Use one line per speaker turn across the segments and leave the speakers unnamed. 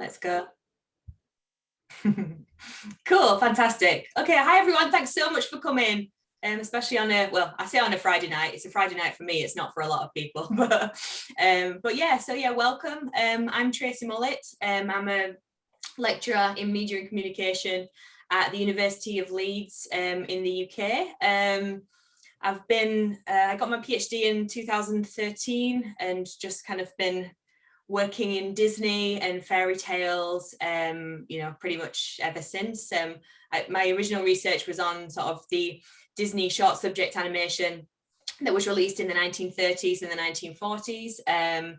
Let's go. Cool, fantastic. Okay, hi everyone, thanks so much for coming. Especially on I say on a Friday night. It's a Friday night for me, it's not for a lot of people. But yeah, welcome. I'm Tracey Mollet. I'm a lecturer in media and communication at the University of Leeds in the UK. I got my PhD in 2013 and just kind of been working in Disney and fairy tales, pretty much ever since. My original research was on sort of the Disney short subject animation that was released in the 1930s and the 1940s. And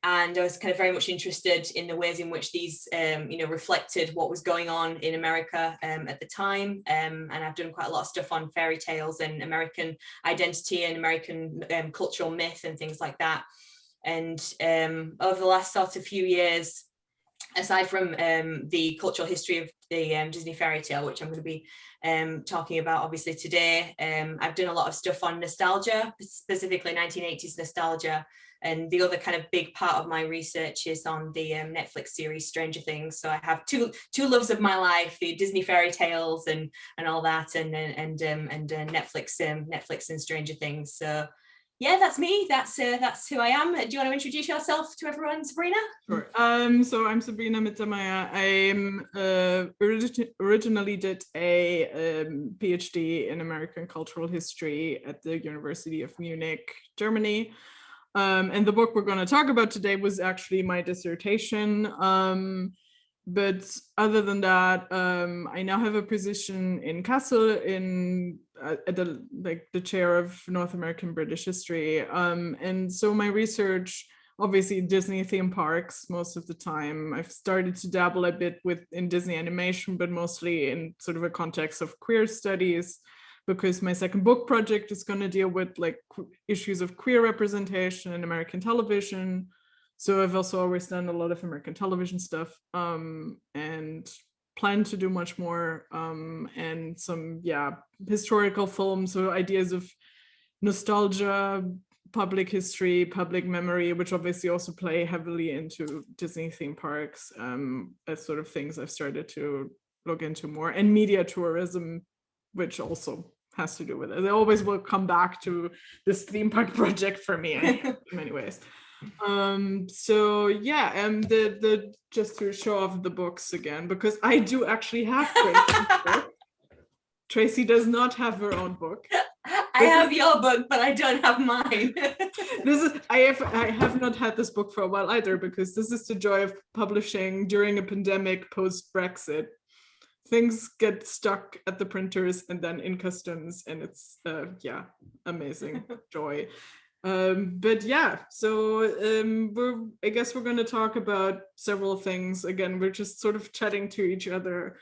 I was kind of very much interested in the ways in which these, reflected what was going on in America at the time. And I've done quite a lot of stuff on fairy tales and American identity and American cultural myth and things like that. And over the last sort of few years, aside from the cultural history of the Disney fairy tale, which I'm going to be talking about obviously today, I've done a lot of stuff on nostalgia, specifically 1980s nostalgia. And the other kind of big part of my research is on the Netflix series Stranger Things. So I have two loves of my life: the Disney fairy tales and all that, and Netflix and Stranger Things. So yeah, that's me. That's who I am. Do you want to introduce yourself to everyone, Sabrina?
Sure. So I'm Sabrina Mittermeier. I originally did a PhD in American cultural history at the University of Munich, Germany. And the book we're going to talk about today was actually my dissertation. But other than that, I now have a position in Kassel at the chair of North American British history. And so my research, obviously Disney theme parks most of the time. I've started to dabble a bit in Disney animation, but mostly in sort of a context of queer studies, because my second book project is going to deal with like issues of queer representation in American television. So I've also always done a lot of American television stuff, and plan to do much more, and some historical films, so ideas of nostalgia, public history, public memory, which obviously also play heavily into Disney theme parks, as sort of things I've started to look into more, and media tourism, which also has to do with it. I always will come back to this theme park project for me in many ways. The just to show off the books again, because I do actually have Tracy's book. Tracy does not have her own book.
I have your book, but I don't have mine.
I have not had this book for a while either, because this is the joy of publishing during a pandemic post-Brexit. Things get stuck at the printers and then in customs, and it's amazing joy. I guess we're going to talk about several things. Again, we're just sort of chatting to each other.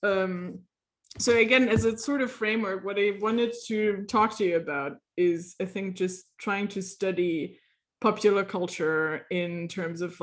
So again, as a sort of framework, what I wanted to talk to you about is, I think, just trying to study popular culture in terms of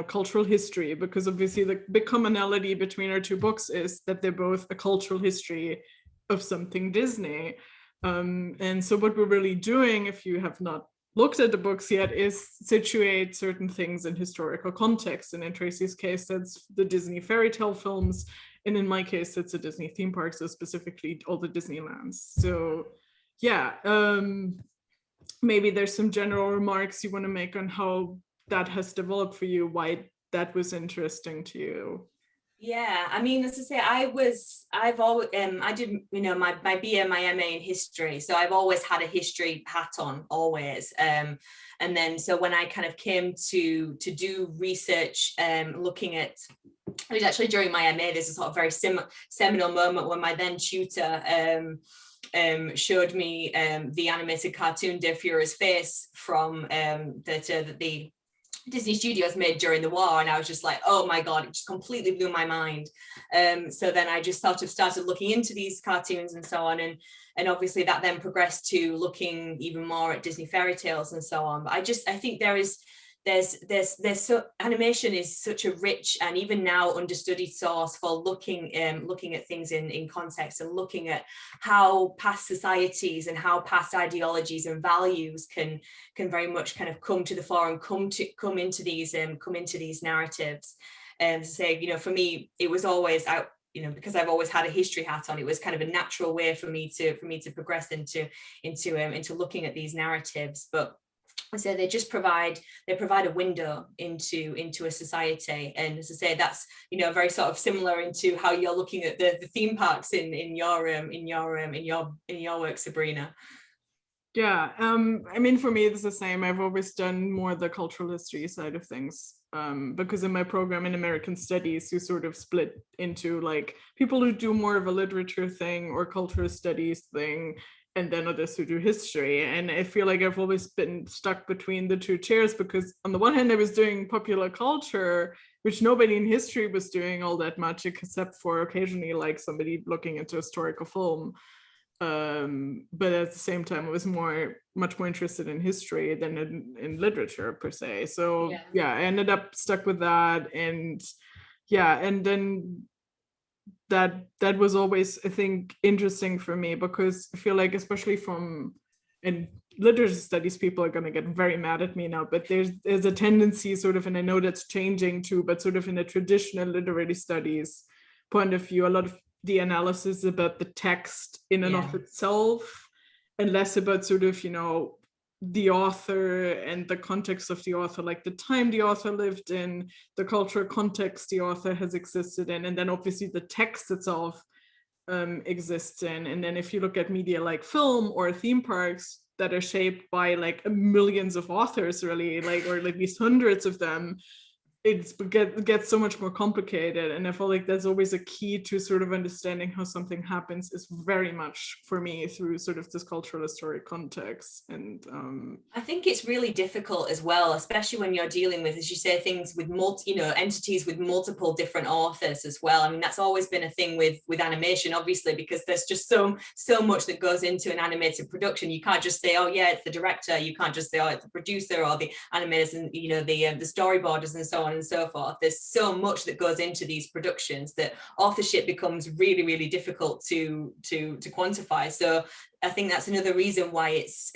cultural history, because obviously the big commonality between our two books is that they're both a cultural history of something Disney. And so what we're really doing, if you have not looked at the books yet, is situate certain things in historical context. And in Tracy's case, that's the Disney fairy tale films. And in my case, it's the Disney theme parks, so specifically all the Disneylands. So maybe there's some general remarks you want to make on how that has developed for you, why that was interesting to you.
Yeah, I mean, as I say, I did, my BA, my MA in history. So I've always had a history hat on, always. And then, so when I kind of came to do research, looking at, it was actually during my MA, there's a sort of very seminal moment when my then tutor showed me the animated cartoon De Furious Face from the Disney Studios made during the war, and I was just like, oh my god, it just completely blew my mind. So then I just sort of started looking into these cartoons and so on, and obviously that then progressed to looking even more at Disney fairy tales and so on. But I think animation is such a rich and even now understudied source for looking at things in context, and looking at how past societies and how past ideologies and values can very much kind of come to the fore and come into these narratives. to say, for me, it was always out, because I've always had a history hat on, it was kind of a natural way for me to progress into looking at these narratives. But so they provide a window into a society, and as I say, that's very sort of similar into how you're looking at the theme parks in your work, Sabrina.
Yeah, I mean, for me, it's the same. I've always done more the cultural history side of things, because in my program in American Studies, you sort of split into like people who do more of a literature thing or cultural studies thing, and then others who do history. And I feel like I've always been stuck between the two chairs, because on the one hand, I was doing popular culture, which nobody in history was doing all that much, except for occasionally like somebody looking into historical film. But at the same time, I was much more interested in history than in literature per se. So yeah, I ended up stuck with that. And yeah, and then that was always, I think, interesting for me, because I feel like, especially in literature studies, people are going to get very mad at me now, but there's a tendency sort of, and I know that's changing too, but sort of in a traditional literary studies point of view, a lot of the analysis about the text in and of itself, and less about sort of, the author and the context of the author, like the time the author lived in, the cultural context the author has existed in, and then obviously the text itself exists in. And then if you look at media like film or theme parks that are shaped by like millions of authors, really, like, or at least hundreds of them, it gets so much more complicated. And I feel like there's always a key to sort of understanding how something happens is very much, for me, through sort of this cultural historic context. And
I think it's really difficult as well, especially when you're dealing with, as you say, things with entities with multiple different authors as well. I mean, that's always been a thing with animation, obviously, because there's just so much that goes into an animated production. You can't just say, oh yeah, it's the director. You can't just say, oh, it's the producer or the animators and the storyboarders and so on and so forth. There's so much that goes into these productions that authorship becomes really, really difficult to quantify. So I think that's another reason why it's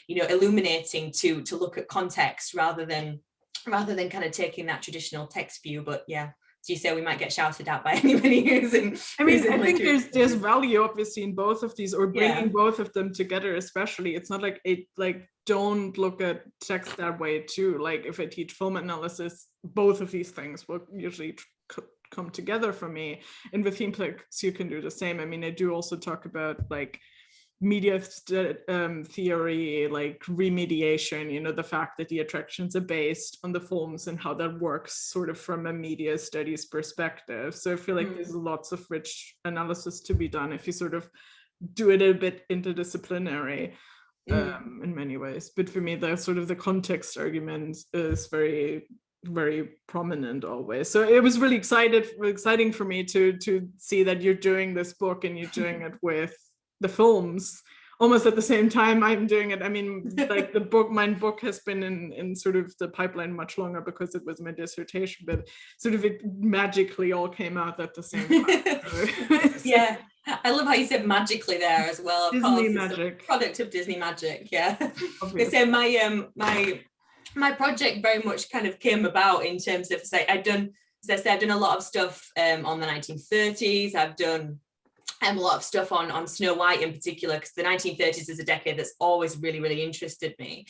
illuminating to look at context rather than kind of taking that traditional text view. But yeah, as you say, we might get shouted at by anybody who's in.
I mean, I think there's value obviously in both of these, or bringing both of them together. Especially, it's not like don't look at text that way too. Like if I teach film analysis, both of these things will usually come together for me. And with theme parks, you can do the same. I mean, I do also talk about like media theory, like remediation, the fact that the attractions are based on the films and how that works sort of from a media studies perspective. So I feel like there's lots of rich analysis to be done if you sort of do it a bit interdisciplinary in many ways. But for me, the sort of the context argument is very, very prominent always. So it was really exciting for me to see that you're doing this book and you're doing it with the films almost at the same time I'm doing it. I mean, like my book has been in sort of the pipeline much longer because it was my dissertation, but sort of it magically all came out at the same time.
Yeah, I love how you said magically there as well. Of
Disney
course,
magic.
it's a product of Disney magic. Yeah, they say my project very much kind of came about in terms of, say, I've done a lot of stuff on the 1930s. I've done a lot of stuff on Snow White in particular, because the 1930s is a decade that's always really, really interested me.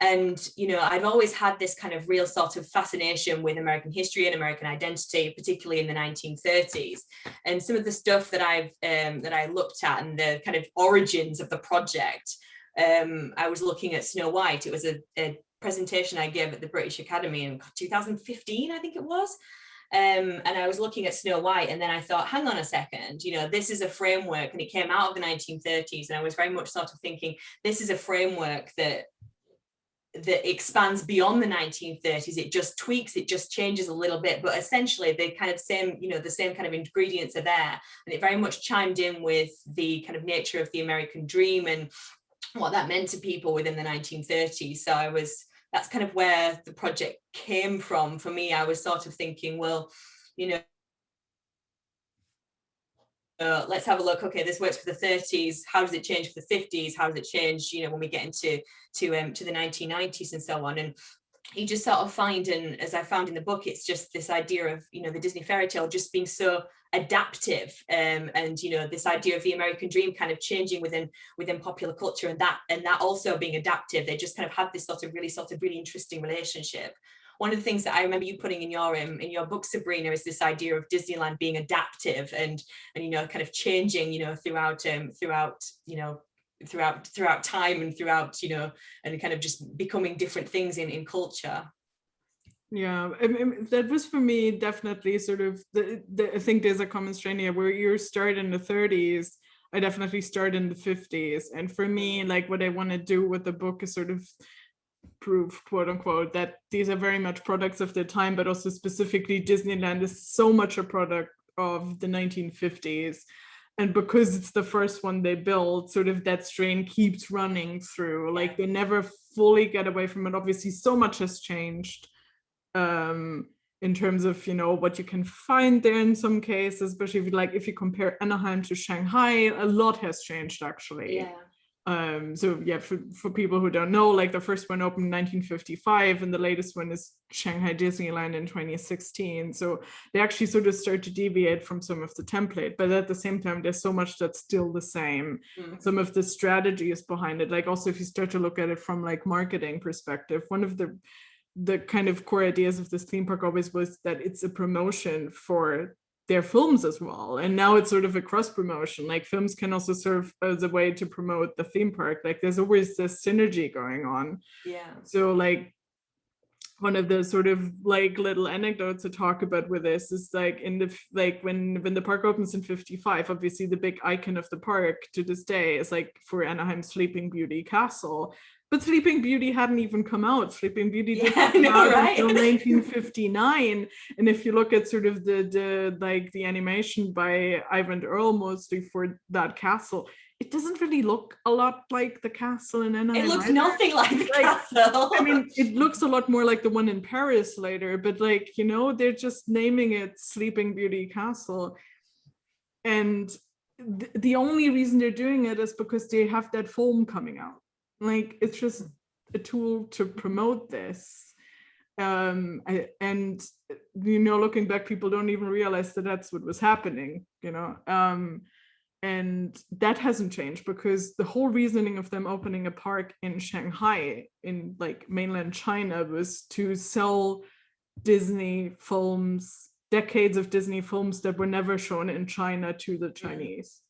And, I've always had this kind of real sort of fascination with American history and American identity, particularly in the 1930s. And some of the stuff that I looked at and the kind of origins of the project, I was looking at Snow White. It was a presentation I gave at the British Academy in 2015, I think it was. And I was looking at Snow White, and then I thought, hang on a second, this is a framework, and it came out of the 1930s, and I was very much sort of thinking, this is a framework that expands beyond the 1930s. It just tweaks, it just changes a little bit, but essentially the kind of same, the same kind of ingredients are there, and it very much chimed in with the kind of nature of the American dream and what that meant to people within the 1930s. So that's kind of where the project came from. For me, I was sort of thinking, well, let's have a look. Okay, this works for the 30s. How does it change for the 50s? How does it change, when we get into the 1990s and so on? And you just sort of find, and as I found in the book, it's just this idea of, you know, the Disney fairy tale just being so adaptive, and you know, this idea of the American dream kind of changing within popular culture, and that also being adaptive. They just kind of had this sort of really interesting relationship. One of the things that I remember you putting in your book, Sabrina, is this idea of Disneyland being adaptive and you know, kind of changing, you know, throughout you know, throughout time, and throughout, you know, and kind of just becoming different things in culture.
Yeah, I mean, that was for me definitely sort of I think there's a common strain here where you start in the 30s. I definitely start in the 50s, and for me, like, what I want to do with the book is sort of prove, quote unquote, that these are very much products of their time, but also specifically Disneyland is so much a product of the 1950s. And because it's the first one they built, sort of that strain keeps running through. Like, they never fully get away from it. Obviously, so much has changed in terms of, you know, what you can find there in some cases, especially if you compare Anaheim to Shanghai, a lot has changed actually.
Yeah.
So yeah, for people who don't know, like, the first one opened in 1955 and the latest one is Shanghai Disneyland in 2016. So they actually sort of start to deviate from some of the template, but at the same time, there's so much that's still the same. Some of the strategies behind it, like, also if you start to look at it from like marketing perspective, one of the kind of core ideas of this theme park always was that it's a promotion for their films as well. And now it's sort of a cross promotion. Like, films can also serve as a way to promote the theme park. Like, there's always this synergy going on.
Yeah.
So like, one of the sort of like little anecdotes to talk about with this is like, in the like when the park opens in 55, obviously the big icon of the park to this day is like, for Anaheim, Sleeping Beauty Castle. But Sleeping Beauty hadn't even come out. Sleeping Beauty didn't come out until 1959. And if you look at sort of the animation by Ivan Earl, mostly for that castle, it doesn't really look a lot like the castle in Anaheim.
It looks nothing like the castle.
I mean, it looks a lot more like the one in Paris later, but like, you know, they're just naming it Sleeping Beauty Castle. And the only reason they're doing it is because they have that film coming out. Like, it's just a tool to promote this. And, you know, looking back, people don't even realize that that's what was happening, you know. And that hasn't changed, because the whole reasoning of them opening a park in Shanghai, in like mainland China, was to sell Disney films, decades of Disney films that were never shown in China, to the Chinese.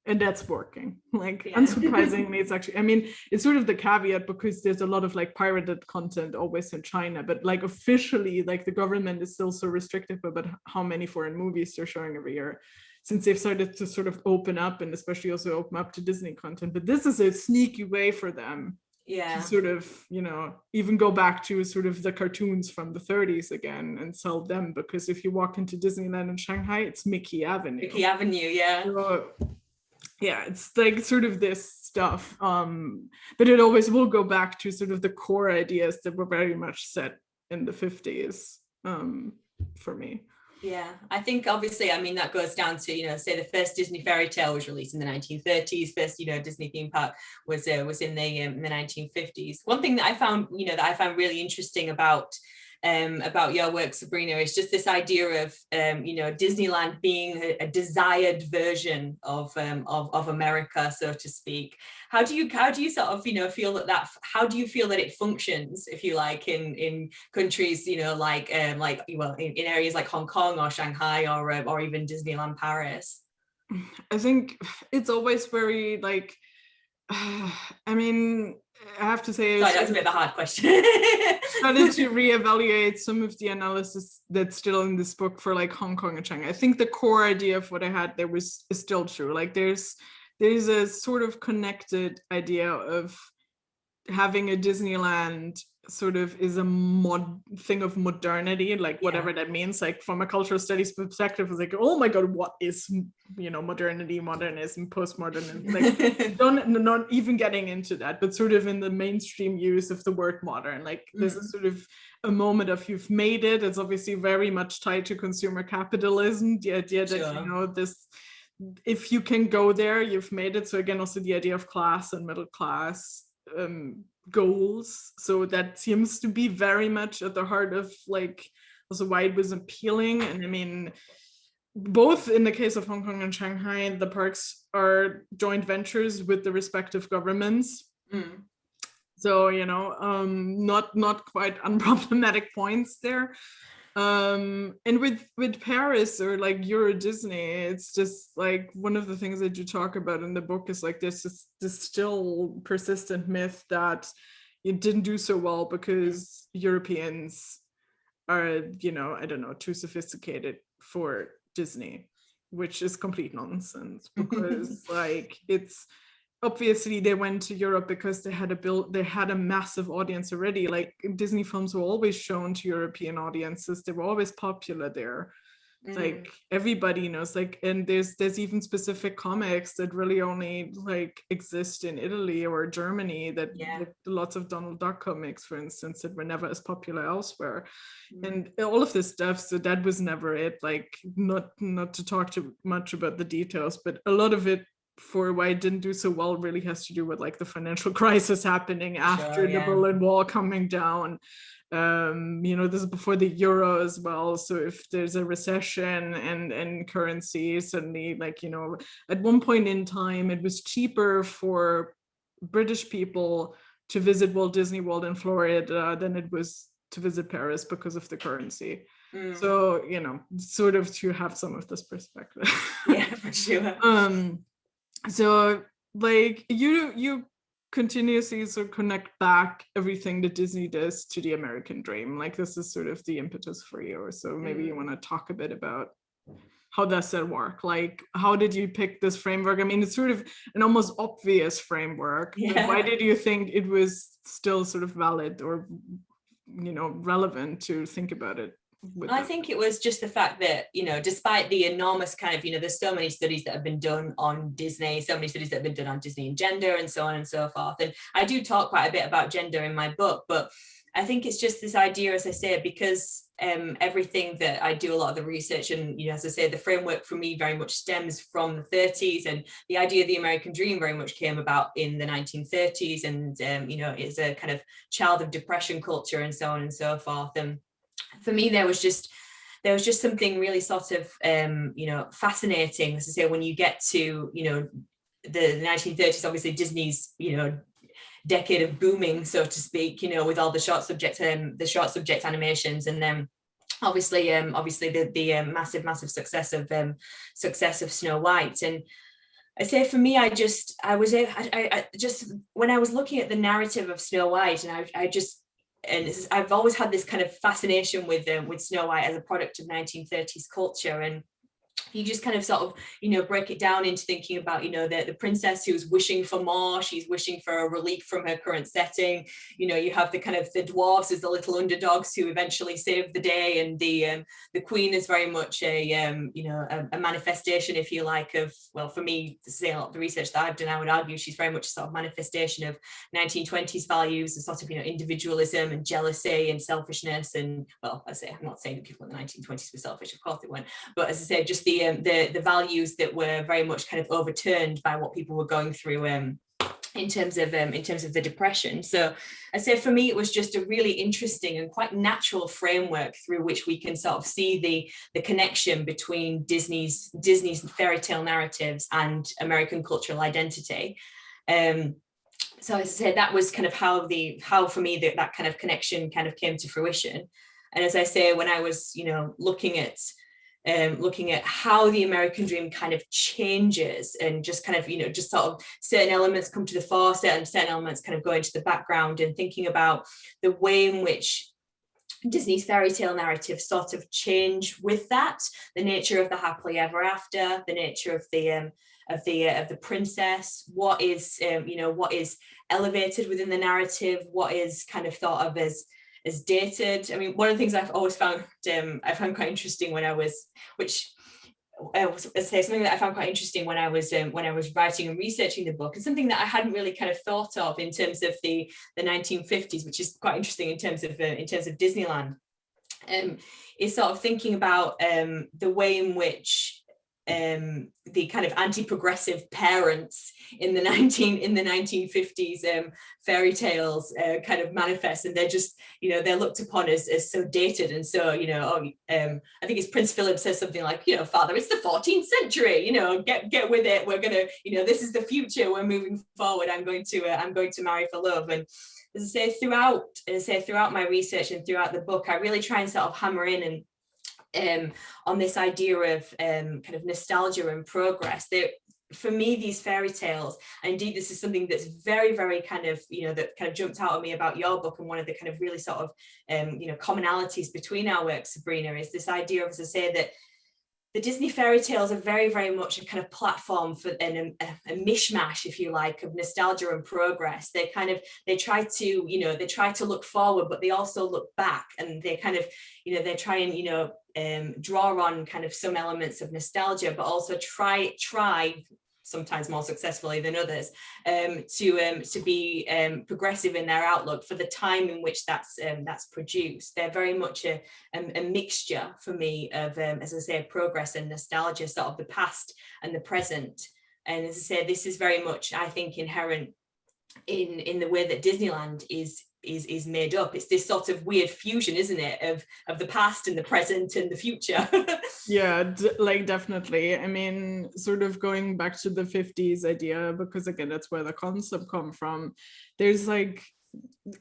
And that's working. Like, unsurprisingly, it's actually, I mean, it's sort of the caveat, because there's a lot of like pirated content always in China, but like officially, like, the government is still so restrictive about how many foreign movies they're showing every year, since they've started to sort of open up, and especially also open up to Disney content. But this is a sneaky way for them to sort of, you know, even go back to sort of the cartoons from the 30s again and sell them, because if you walk into Disneyland in Shanghai, it's Mickey Avenue.
Mickey Avenue, yeah.
So, yeah, it's like sort of this stuff, but it always will go back to sort of the core ideas that were very much set in the 50s, for me.
Yeah, I think obviously, I mean, that goes down to, you know, say the first Disney fairy tale was released in the 1930s. First, you know, Disney theme park was in the 1950s. One thing that I found, you know, that I found really interesting about your work, Sabrina, is just this idea of you know, Disneyland being a desired version of America, so to speak. How do you sort of, you know, feel that how do you feel that it functions, if you like, in countries, you know, like well, in areas like Hong Kong or Shanghai or even Disneyland Paris?
I think it's always very like, I mean, I have to say,
sorry, that's a bit of a hard question.
Started to reevaluate some of the analysis that's still in this book for like Hong Kong and Shanghai. I think the core idea of what I had there is still true. Like, there's a sort of connected idea of having a Disneyland sort of is a thing of modernity, like whatever that means. Like, from a cultural studies perspective, it's like, oh my god, what is, you know, modernity, modernism, postmodernism, like not even getting into that, but sort of in the mainstream use of the word modern. Like, this is sort of a moment of, you've made it. It's obviously very much tied to consumer capitalism, the idea that you know, this, if you can go there, you've made it. So again, also the idea of class and middle class goals. So that seems to be very much at the heart of like also why it was appealing. And I mean, both in the case of Hong Kong and Shanghai, the parks are joint ventures with the respective governments. So, you know, not quite unproblematic points there. And with Paris or like Euro Disney, it's just like one of the things that you talk about in the book is like this still persistent myth that it didn't do so well because Europeans are, you know, I don't know, too sophisticated for Disney, which is complete nonsense, because like it's obviously they went to Europe because they had a massive audience already. Like Disney films were always shown to European audiences. They were always popular there. Like everybody knows, like, and there's even specific comics that really only like exist in Italy or Germany, that like, lots of Donald Duck comics, for instance, that were never as popular elsewhere. And all of this stuff, so that was never it. Like not to talk too much about the details, but a lot of it for why it didn't do so well really has to do with like the financial crisis happening after the Berlin Wall coming down. You know, this is before the euro as well, so if there's a recession and currency suddenly, like, you know, at one point in time it was cheaper for British people to visit Walt Disney World in Florida than it was to visit Paris because of the currency. So, you know, sort of to have some of this perspective.
Yeah, for sure.
So like you continuously sort of connect back everything that Disney does to the American dream. Like this is sort of the impetus for you. So maybe you want to talk a bit about how does that work? Like, how did you pick this framework? I mean, it's sort of an almost obvious framework. But why did you think it was still sort of valid or, you know, relevant to think about it?
I think it was just the fact that, you know, despite the enormous kind of, you know, there's so many studies that have been done on Disney, so many studies that have been done on Disney and gender and so on and so forth. And I do talk quite a bit about gender in my book, but I think it's just this idea, as I say, because everything that I do, a lot of the research and, you know, as I say, the framework for me very much stems from the 30s, and the idea of the American dream very much came about in the 1930s, and, you know, it's a kind of child of depression culture and so on and so forth. And for me, there was just something really sort of, you know, fascinating, as I say, when you get to, you know, the 1930s, obviously Disney's, you know, decade of booming, so to speak, you know, with all the short subject animations, and then obviously the massive success of Snow White. And I say for me, I just when I was looking at the narrative of Snow White, and I've always had this kind of fascination with Snow White as a product of 1930s culture. And you just kind of sort of, you know, break it down into thinking about, you know, the princess who's wishing for more, she's wishing for a relief from her current setting. You know, you have the kind of the dwarves as the little underdogs who eventually save the day, and the queen is very much a you know, a manifestation, if you like, of, well, for me, to say a lot of the research that I've done, I would argue she's very much a sort of manifestation of 1920s values, and sort of, you know, individualism and jealousy and selfishness. And, well, I say, I'm not saying that people in the 1920s were selfish, of course they weren't, but as I say, just the values that were very much kind of overturned by what people were going through in terms of the depression. So I say for me, it was just a really interesting and quite natural framework through which we can sort of see the connection between Disney's fairy tale narratives and American cultural identity. So as I said, that was kind of how for me that kind of connection kind of came to fruition. And as I say, when I was, you know, looking at how the American dream kind of changes, and just kind of, you know, just sort of certain elements come to the fore, certain elements kind of go into the background, and thinking about the way in which Disney's fairy tale narrative sort of change with that, the nature of the happily ever after, the nature of the princess, what is you know, what is elevated within the narrative, what is kind of thought of as dated. I mean, one of the things I've always found quite interesting when I was, something that I found quite interesting when I was writing and researching the book, and something that I hadn't really kind of thought of in terms of the 1950s, which is quite interesting in terms of Disneyland, is sort of thinking about the way in which the kind of anti-progressive parents in the 1950s fairy tales kind of manifest, and they're just, you know, they're looked upon as so dated, and so, you know, I think it's Prince Philip says something like, you know, father, it's the 14th century, you know, get with it, we're gonna, you know, this is the future, we're moving forward, I'm going to marry for love. And as I say, throughout my research and throughout the book, I really try and sort of hammer in and on this idea of kind of nostalgia and progress. For me, these fairy tales, and indeed this is something that's very, very kind of, you know, that kind of jumped out at me about your book, and one of the kind of really sort of, you know, commonalities between our work, Sabrina, is this idea of, as I say, that the Disney fairy tales are very, very much a kind of platform for a mishmash, if you like, of nostalgia and progress. They try to look forward, but they also look back, and they kind of, you know, they try and, you know, draw on kind of some elements of nostalgia, but also try sometimes more successfully than others, to be progressive in their outlook for the time in which that's produced. They're very much a mixture for me of, as I say, progress and nostalgia, sort of the past and the present. And as I say, this is very much, I think, inherent in the way that Disneyland is made up. It's this sort of weird fusion, isn't it, of the past and the present and the future.
Yeah, like definitely. I mean, sort of going back to the 50s idea, because again, that's where the concept come from. There's like,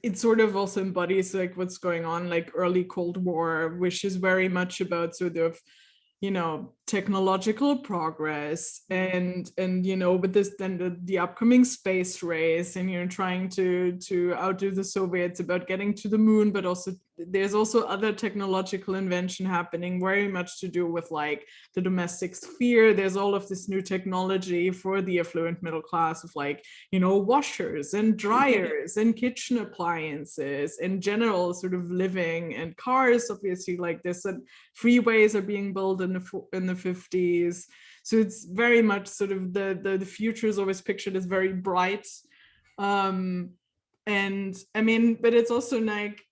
it sort of also embodies like what's going on, like early Cold War, which is very much about sort of, you know, technological progress and you know, but this then the upcoming space race, and you're trying to outdo the Soviets about getting to the moon, but also there's also other technological invention happening, very much to do with like the domestic sphere. There's all of this new technology for the affluent middle class of like, you know, washers and dryers and kitchen appliances in general, sort of living, and cars, obviously, like this, and freeways are being built in the 50s. So it's very much sort of the future is always pictured as very bright. And I mean, but it's also like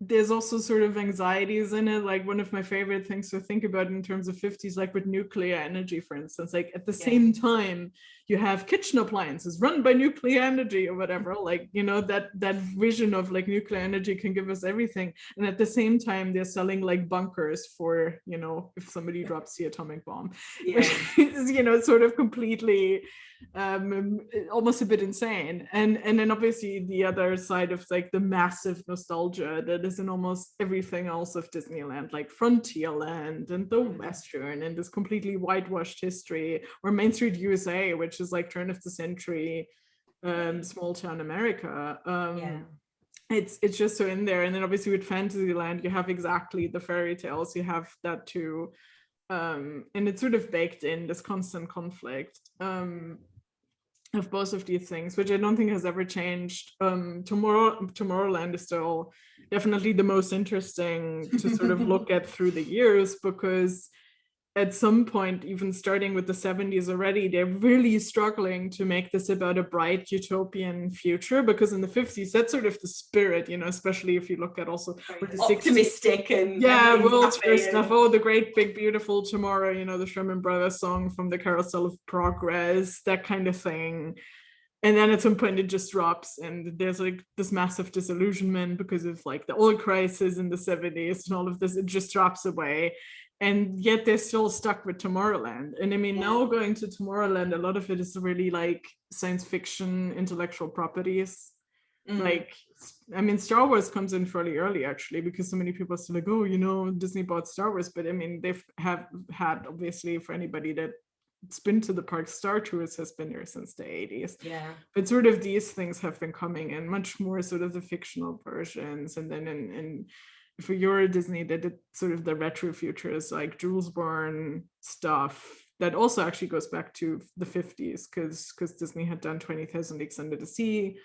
there's also sort of anxieties in it. Like one of my favorite things to think about in terms of 50s, like with nuclear energy, for instance, like at the same time you have kitchen appliances run by nuclear energy or whatever, like, you know, that vision of like nuclear energy can give us everything. And at the same time, they're selling like bunkers for, you know, if somebody drops the atomic bomb, which is, you know, sort of completely almost a bit insane. And then obviously the other side of like the massive nostalgia that is in almost everything else of Disneyland, like Frontierland and the Western and this completely whitewashed history, or Main Street USA, which is like turn of the century small town America. It's just so in there. And then obviously with Fantasyland, you have exactly the fairy tales, you have that too. And it's sort of baked in this constant conflict of both of these things, which I don't think has ever changed. Tomorrowland is still definitely the most interesting to sort of look at through the years, because at some point, even starting with the 70s already, they're really struggling to make this about a bright utopian future, because in the 50s, that's sort of the spirit, you know, especially if you look at also the
optimistic 60s, and
world's first stuff. Oh, the great big beautiful tomorrow, you know, the Sherman Brothers song from the Carousel of Progress, that kind of thing. And then at some point it just drops, and there's like this massive disillusionment because of like the oil crisis in the 70s and all of this, it just drops away. And yet they're still stuck with Tomorrowland. And I mean, now going to Tomorrowland, a lot of it is really like science fiction, intellectual properties. Like, I mean, Star Wars comes in fairly early, actually, because so many people are still like, oh, you know, Disney bought Star Wars. But I mean, they've had, obviously, for anybody that's been to the park, Star Tours has been there since the 80s. But sort of these things have been coming in much more sort of the fictional versions. And then in for Euro Disney, they did sort of the retro futures, like Jules Verne stuff that also actually goes back to the 50s, because Disney had done 20,000 Leagues Under the Sea.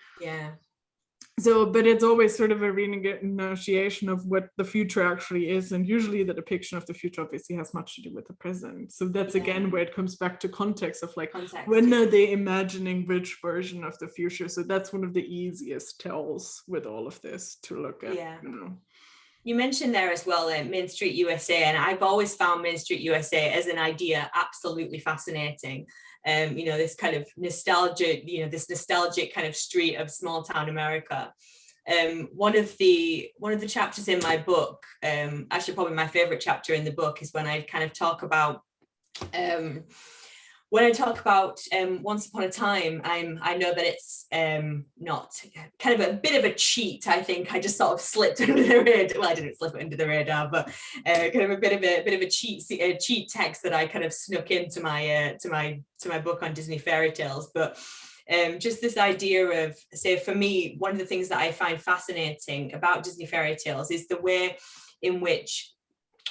So, but it's always sort of a renegotiation of what the future actually is, and usually the depiction of the future obviously has much to do with the present. So that's again where it comes back to context of like, when are they imagining which version of the future? So that's one of the easiest tells with all of this to look at, you know.
You mentioned there as well Main Street USA, and I've always found Main Street USA as an idea absolutely fascinating. This kind of nostalgia, this nostalgic kind of street of small town America. One of the chapters in my book, actually probably my favorite chapter in the book, is when I kind of talk about Once Upon a Time. I know that it's not kind of a bit of a cheat. I think I just sort of slipped under the radar. Well, I didn't slip under the radar, but kind of a bit of a cheat text that I kind of snuck into my book on Disney fairy tales. But just this idea of, say, for me, one of the things that I find fascinating about Disney fairy tales is the way in which,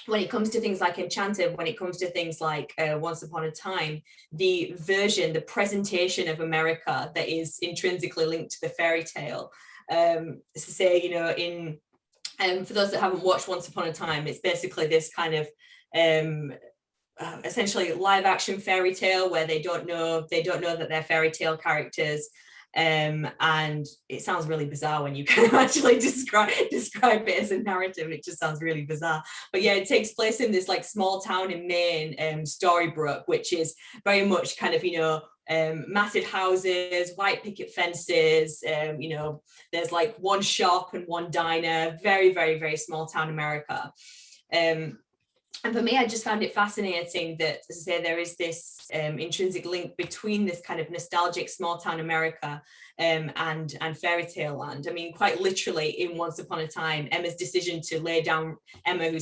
when it comes to things like Enchanted, when it comes to things like Once Upon a Time, the presentation of America that is intrinsically linked to the fairy tale. To say, for those that haven't watched Once Upon a Time, it's basically this kind of essentially live action fairy tale where they don't know that they're fairy tale characters. And it sounds really bizarre when you can actually describe it as a narrative. It just sounds really bizarre. But yeah, it takes place in this like small town in Maine, Storybrooke, which is very much kind of, massive houses, white picket fences, there's like one shop and one diner, very, very, very small town America. And for me, I just found it fascinating that, as I say, there is this intrinsic link between this kind of nostalgic small town America and fairy tale land. I mean, quite literally in Once Upon a Time, Emma, who's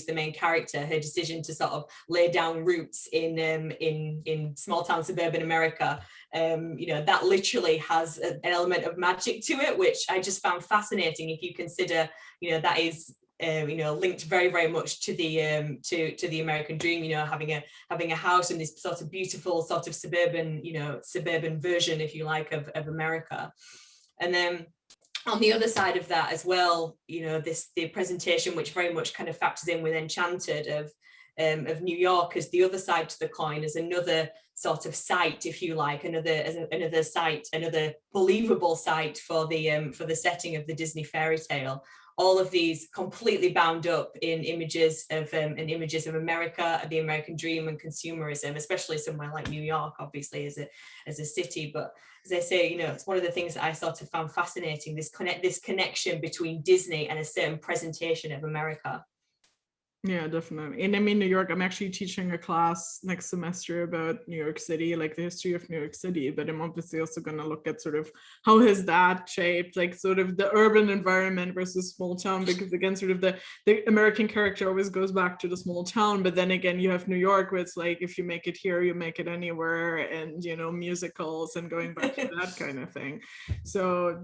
the main character, her decision to sort of lay down roots in small town suburban America, that literally has an element of magic to it, which I just found fascinating if you consider, that is linked very, very much to the to the American dream, having a house in this sort of beautiful sort of suburban version, if you like, of America. And then on the other side of that as well, the presentation, which very much kind of factors in with Enchanted, of New York as the other side to the coin, as another sort of site, if you like, another site, another believable site for the setting of the Disney fairy tale. All of these completely bound up in images of America, the American dream, and consumerism, especially somewhere like New York, obviously as a city. But as I say, it's one of the things that I sort of found fascinating, this connection between Disney and a certain presentation of America.
Yeah, definitely. And I mean, New York, I'm actually teaching a class next semester about New York City, like the history of New York City, but I'm obviously also going to look at sort of how has that shaped, like sort of the urban environment versus small town, because again, sort of the American character always goes back to the small town, but then again, you have New York where it's like, if you make it here, you make it anywhere, and, musicals and going back to that kind of thing. So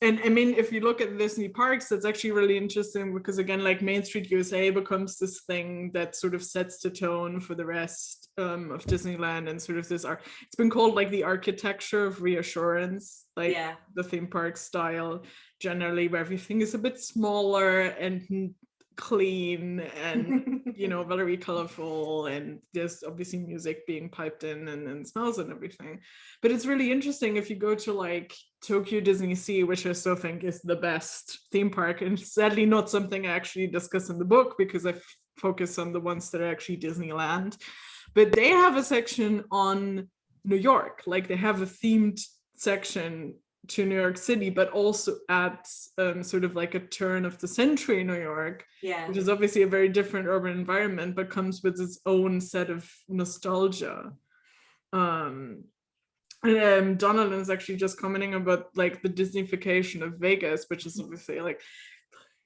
and I mean, if you look at Disney parks, that's actually really interesting, because again, like Main Street USA becomes this thing that sort of sets the tone for the rest of Disneyland, and sort of this it's been called like the architecture of reassurance, like the theme park style generally, where everything is a bit smaller and clean and very colorful, and there's obviously music being piped in and smells and everything. But it's really interesting if you go to like Tokyo Disney Sea, which I still think is the best theme park, and sadly not something I actually discuss in the book because I focus on the ones that are actually Disneyland, but they have a section on New York, like they have a themed section to New York City, but also at sort of like a turn of the century New York, which is obviously a very different urban environment, but comes with its own set of nostalgia. And Donald is actually just commenting about like the Disneyfication of Vegas, which is obviously like,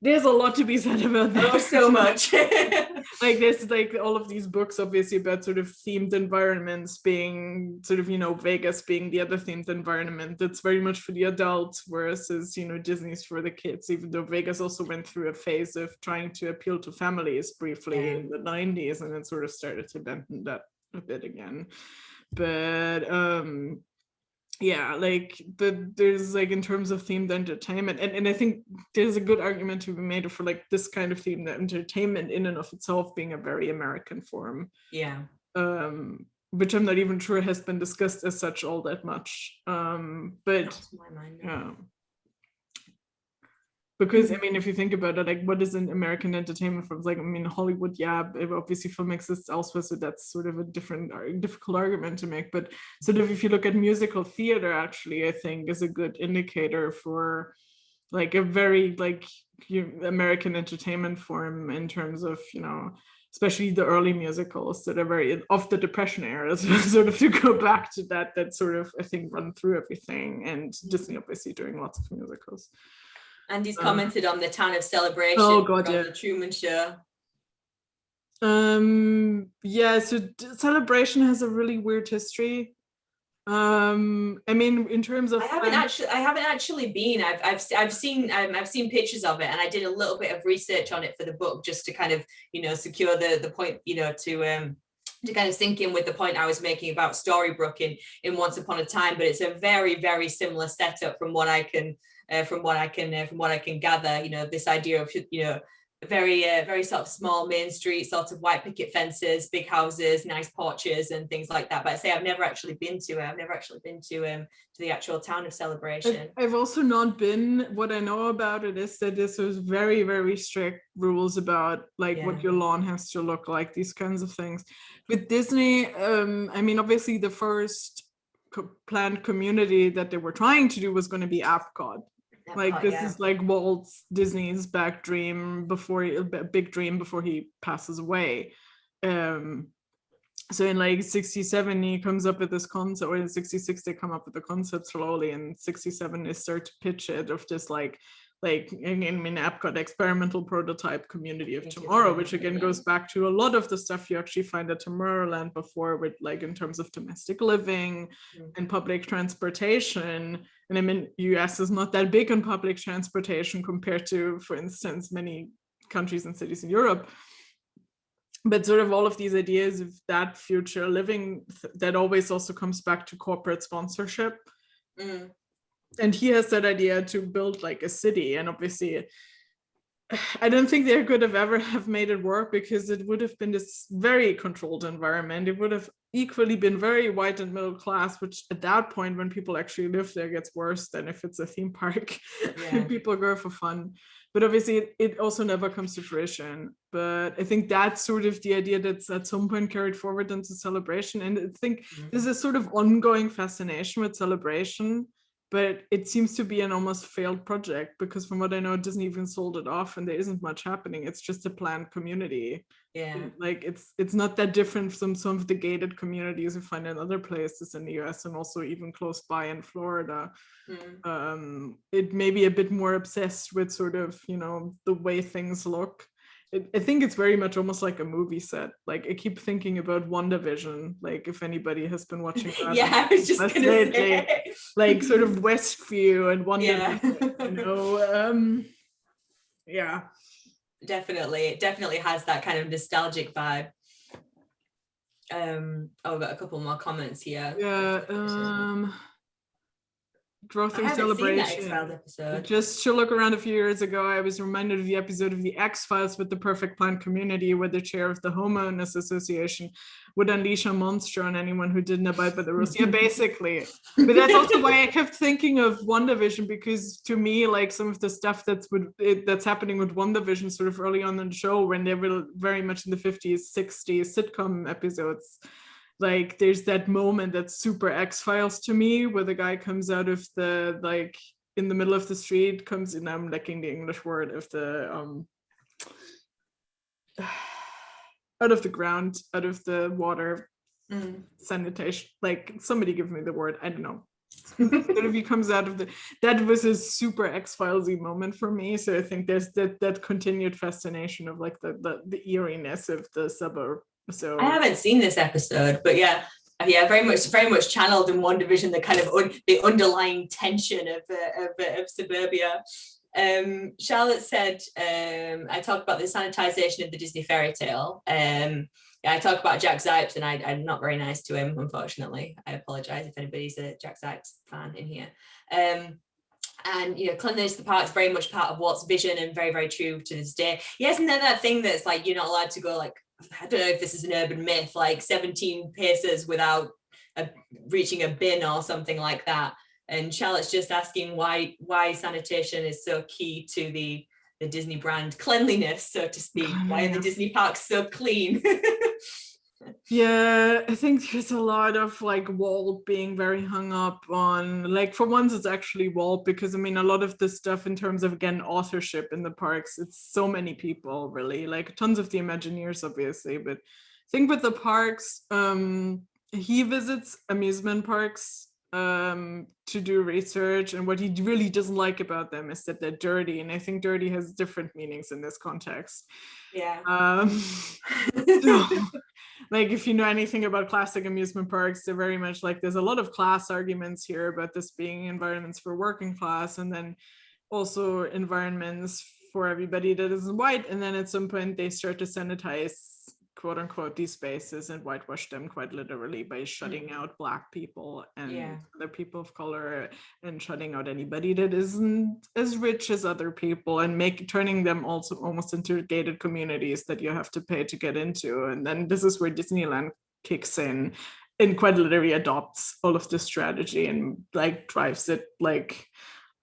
there's a lot to be said about that.
Oh, so much.
Like there's like all of these books obviously about sort of themed environments being sort of, Vegas being the other themed environment that's very much for the adults, versus, Disney's for the kids, even though Vegas also went through a phase of trying to appeal to families briefly in the 90s, and then sort of started to dampen that a bit again. But like there's like, in terms of themed entertainment, and I think there's a good argument to be made for like this kind of themed entertainment in and of itself being a very American form, which I'm not even sure has been discussed as such all that much, but Because I mean, if you think about it, like what is an American entertainment form? Like, I mean, Hollywood, yeah, obviously film exists elsewhere, so that's sort of a difficult argument to make. But sort of if you look at musical theater, actually, I think is a good indicator for like a very like American entertainment form in terms of, you know, especially the early musicals that are very of the Depression era. So sort of to go back to that sort of, I think, run through everything, and Disney obviously doing lots of musicals.
Andy's commented on the Town of Celebration
God,
from
yeah.
the Truman Show.
Yeah, so Celebration has a really weird history. I mean, in terms of
I haven't actually been. I've seen pictures of it, and I did a little bit of research on it for the book just to kind of, you know, secure the point, you know, to kind of sink in with the point I was making about Storybrooke in Once Upon a Time. But it's a very, very similar setup from what I can gather. You know, this idea of, you know, very sort of small main street, sort of white picket fences, big houses, nice porches and things like that. But I say I've never actually been to it. I've never actually been to the actual Town of Celebration.
I've also not been. What I know about it is that this was very, very strict rules about like what your lawn has to look like, these kinds of things. With Disney, I mean, obviously the first planned community that they were trying to do was going to be Epcot. Like this is like Walt Disney's big dream before he passes away. So in like 67 he comes up with this concept, or in 66 they come up with the concept slowly, and 67 they start to pitch it of this like I mean Epcot experimental prototype community of tomorrow, which again goes back to a lot of the stuff you actually find at Tomorrowland before, with like in terms of domestic living and public transportation. And I mean, US is not that big on public transportation compared to, for instance, many countries and cities in Europe. But sort of all of these ideas of that future living, that always also comes back to corporate sponsorship. And he has that idea to build like a city. And obviously, I don't think they could have ever have made it work, because it would have been this very controlled environment. It would have equally been very white and middle class, which at that point when people actually live there gets worse than if it's a theme park and people go for fun. But obviously it also never comes to fruition. But I think that's sort of the idea that's at some point carried forward into Celebration. And I think there's a sort of ongoing fascination with Celebration, but it seems to be an almost failed project, because from what I know, Disney even sold it off and there isn't much happening. It's just a planned community. And like it's not that different from some of the gated communities you find in other places in the US, and also even close by in Florida. It may be a bit more obsessed with sort of, you know, the way things look. I think it's very much almost like a movie set. Like I keep thinking about WandaVision, like if anybody has been watching that.
I was just gonna say.
Like sort of Westview and WandaVision, you know.
Definitely, it definitely has that kind of nostalgic vibe. I've got a couple more comments here.
Growth and Celebration. Just to look around a few years ago, I was reminded of the episode of The X-Files with the perfect planned community, where the chair of the homeowners association would unleash a monster on anyone who didn't abide by the rules. Yeah, basically. But that's also why I kept thinking of WandaVision, because to me, like some of the stuff that's happening with WandaVision sort of early on in the show, when they were very much in the 50s, 60s sitcom episodes, like there's that moment that's super X-Files to me, where the guy comes out of the, like in the middle of the street, comes in, I'm lacking the English word, of the out of the ground, out of the water, sanitation, like somebody give me the word, I don't know. But if he comes out of that was a super X-Files-y moment for me. So I think there's that continued fascination of like the eeriness of the suburb. So
I haven't seen this episode, but very much channeled in WandaVision, the kind of the underlying tension of suburbia. Charlotte said, I talked about the sanitization of the Disney fairy tale. I talk about Jack Zipes, and I'm not very nice to him, unfortunately. I apologize if anybody's a Jack Zipes fan in here. And you know, cleanliness of the park is very much part of Walt's vision, and very, very true to this day. Yes, and then that thing that's like you're not allowed to go, like, I don't know if this is an urban myth, like 17 paces without reaching a bin or something like that. And Charlotte's just asking why sanitation is so key to the Disney brand, cleanliness, so to speak. Why are the Disney parks so clean?
Yeah, I think there's a lot of like Walt being very hung up on, like, for once it's actually Walt, because I mean a lot of the stuff in terms of, again, authorship in the parks, it's so many people, really, like tons of the Imagineers obviously, but I think with the parks, he visits amusement parks to do research, and what he really doesn't like about them is that they're dirty, and I think dirty has different meanings in this context.
Yeah.
So, like, if you know anything about classic amusement parks, they're very much like, there's a lot of class arguments here about this being environments for working class, and then also environments for everybody that isn't white. And then at some point they start to sanitize, quote unquote, these spaces and whitewash them quite literally by shutting out Black people and other people of color, and shutting out anybody that isn't as rich as other people, and turning them also almost into gated communities that you have to pay to get into. And then this is where Disneyland kicks in and quite literally adopts all of this strategy and like drives it like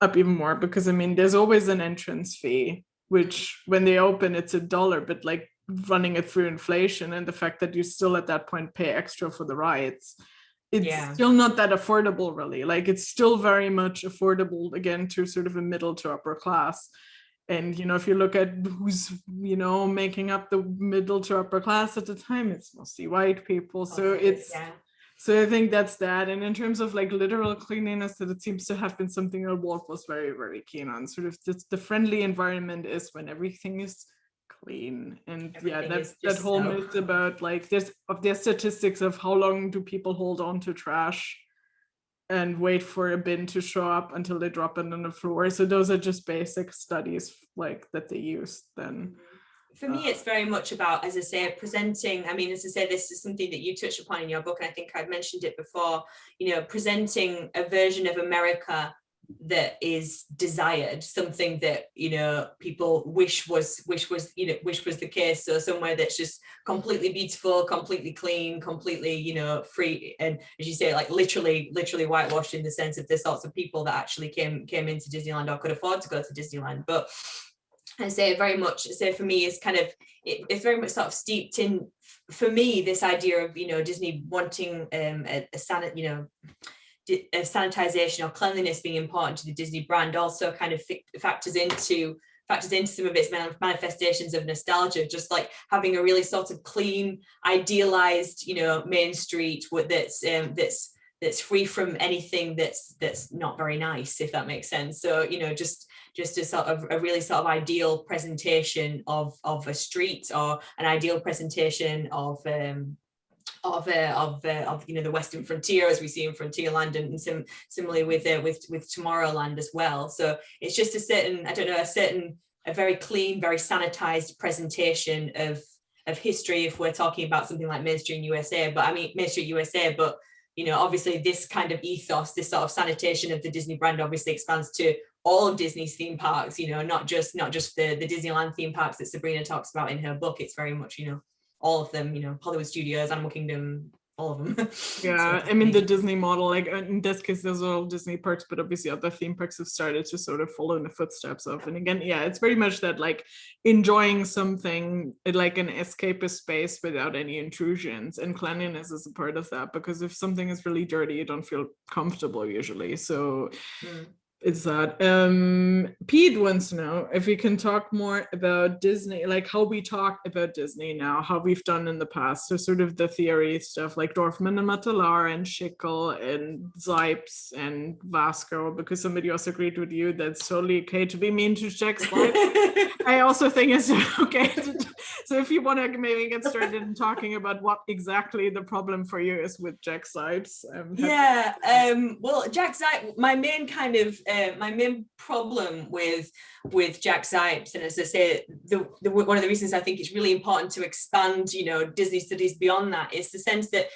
up even more, because I mean there's always an entrance fee, which when they open it's $1, but like running it through inflation and the fact that you still at that point pay extra for the rides, it's still not that affordable, really. Like, it's still very much affordable, again, to sort of a middle to upper class. And, you know, if you look at who's, you know, making up the middle to upper class at the time, it's mostly white people. So so I think that's that. And in terms of like literal cleanliness, that it seems to have been something that Walt was very, very keen on. Sort of the friendly environment is when everything is clean. And that whole myth about like there's statistics of how long do people hold on to trash and wait for a bin to show up until they drop it on the floor. So those are just basic studies like that they use then.
For me, it's very much about, as I say, presenting. I mean, as I say, this is something that you touched upon in your book, and I think I've mentioned it before, you know, presenting a version of America that is desired, something that, you know, people wish was the case. So somewhere that's just completely beautiful, completely clean, completely, you know, free, and as you say, like literally whitewashed, in the sense of the sorts of people that actually came into Disneyland or could afford to go to Disneyland. But I say very much, so for me, it's kind of, it's very much sort of steeped in, for me, this idea of, you know, Disney wanting a sanitization or cleanliness being important to the Disney brand, also kind of factors into some of its manifestations of nostalgia, just like having a really sort of clean, idealized, you know, main street that's free from anything that's not very nice, if that makes sense. So, you know, just a sort of a really sort of ideal presentation of a street, or an ideal presentation of you know, the Western frontier as we see in Frontierland, and similarly with Tomorrowland as well. So it's just a very clean, very sanitized presentation of history, if we're talking about something like Main Street USA. But you know, obviously this kind of ethos, this sort of sanitation of the Disney brand, obviously expands to all of Disney's theme parks, you know, not just the Disneyland theme parks that Sabrina talks about in her book. It's very much, you know, all of them, you know, Hollywood Studios, Animal Kingdom, all of them.
Yeah, I mean, the Disney model, like in this case, there's all Disney parks, but obviously other theme parks have started to sort of follow in the footsteps of. And again, yeah, it's very much that like enjoying something like an escapist space without any intrusions, and cleanliness is a part of that, because if something is really dirty, you don't feel comfortable usually. So it's that. Pete wants to know if we can talk more about Disney, like how we talk about Disney now, how we've done in the past. So sort of the theory stuff like Dorfman and Matalar and Schickel and Zipes and Vasco, because somebody also agreed with you that it's totally okay to be mean to Jack Zipes. I also think it's okay. So if you want to maybe get started in talking about what exactly the problem for you is with Jack Zipes.
Well, Jack Zipes, my main problem with Jack Zipes, and as I say, one of the reasons I think it's really important to expand, you know, Disney studies beyond that, is the sense that,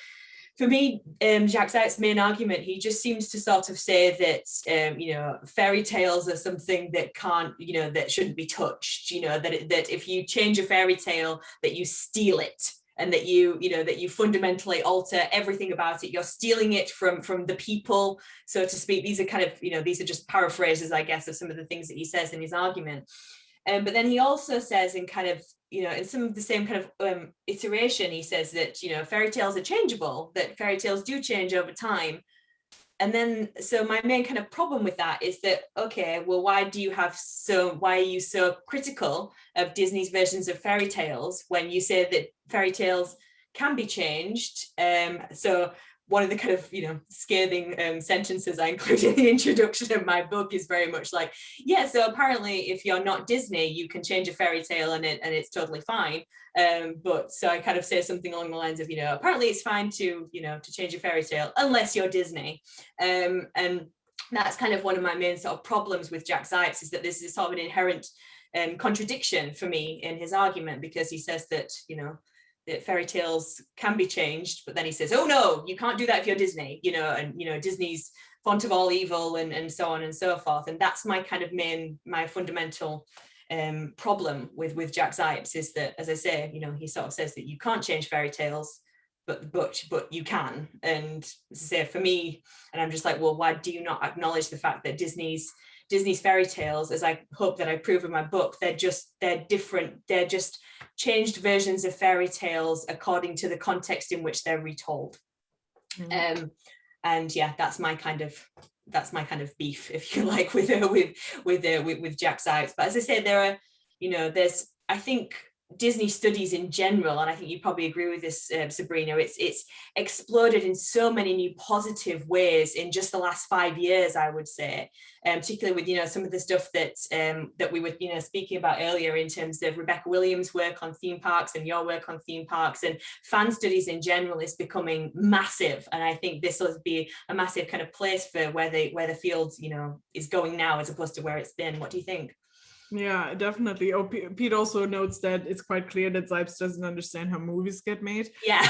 for me, Jack Zipes' main argument, he just seems to sort of say that, you know, fairy tales are something that can't, you know, that shouldn't be touched, you know, that if you change a fairy tale, that you steal it. and that you fundamentally alter everything about it. You're stealing it from the people, so to speak. These are kind of, these are just paraphrases, I guess, of some of the things that he says in his argument. But then he also says, in kind of, in some of the same kind of iteration, he says that, fairy tales are changeable, that fairy tales do change over time. And then, so my main kind of problem with that is that, okay, well, why are you so critical of Disney's versions of fairy tales when you say that fairy tales can be changed? So one of the kind of, scathing sentences I include in the introduction of my book is very much like, yeah, so apparently if you're not Disney, you can change a fairy tale and it's totally fine. But so I kind of say something along the lines of, apparently it's fine to change a fairy tale unless you're Disney. And that's kind of one of my main sort of problems with Jack Zipes, is that this is sort of an inherent contradiction for me in his argument, because he says that, that fairy tales can be changed, but then he says, oh no, you can't do that if you're Disney, and Disney's font of all evil and so on and so forth. And that's my kind of my fundamental problem with Jack Zipes, is that, as I say, he sort of says that you can't change fairy tales, but you can. And as I say, for me, and I'm just like, well, why do you not acknowledge the fact that Disney's fairy tales, as I hope that I prove in my book, they're different. They're just changed versions of fairy tales according to the context in which they're retold. And yeah, that's my kind of beef, if you like, with Jack Zipes. But as I say, there are, there's, I think, Disney studies in general, and I think you probably agree with this, Sabrina, it's exploded in so many new positive ways in just the last 5 years, I would say, particularly with some of the stuff that we were speaking about earlier, in terms of Rebecca Williams' work on theme parks and your work on theme parks, and fan studies in general is becoming massive. And I think this will be a massive kind of place for where the field is going now, as opposed to where it's been. What do you think?
Yeah, definitely. Oh, Pete also notes that it's quite clear that Zipes doesn't understand how movies get made.
Yeah.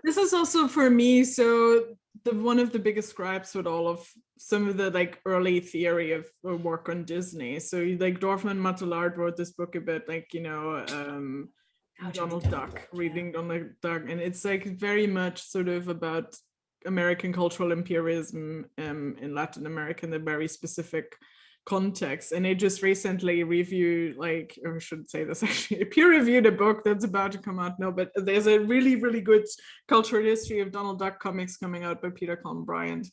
This is also for me, so one of the biggest gripes with all of some of the early theory of work on Disney. So Dorfman Matalard wrote this book about Donald Duck, reading Donald Duck, and it's very much sort of about American cultural imperialism in Latin America in a very specific context. And I just recently reviewed, or I shouldn't say this, actually, peer reviewed a book that's about to come out now, but there's a really, really good cultural history of Donald Duck comics coming out by Peter Colin Bryant.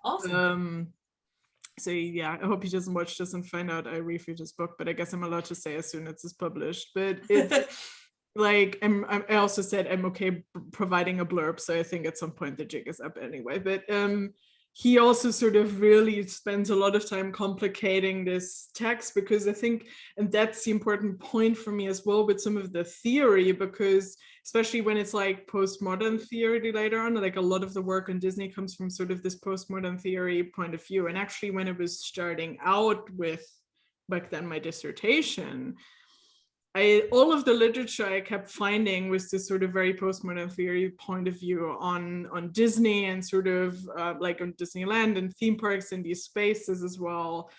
Awesome.
So yeah, I hope he doesn't watch this and find out I reviewed his book, but I guess I'm allowed to say as soon as it's published. But it's I also said I'm okay providing a blurb, so I think at some point the jig is up anyway. But he also sort of really spends a lot of time complicating this text, because I think, and that's the important point for me as well with some of the theory, because especially when it's postmodern theory later on, a lot of the work on Disney comes from sort of this postmodern theory point of view. And actually, when I was starting out with, back then, my dissertation, all of the literature I kept finding was this sort of very postmodern theory point of view on Disney, and sort of on Disneyland and theme parks and these spaces as well.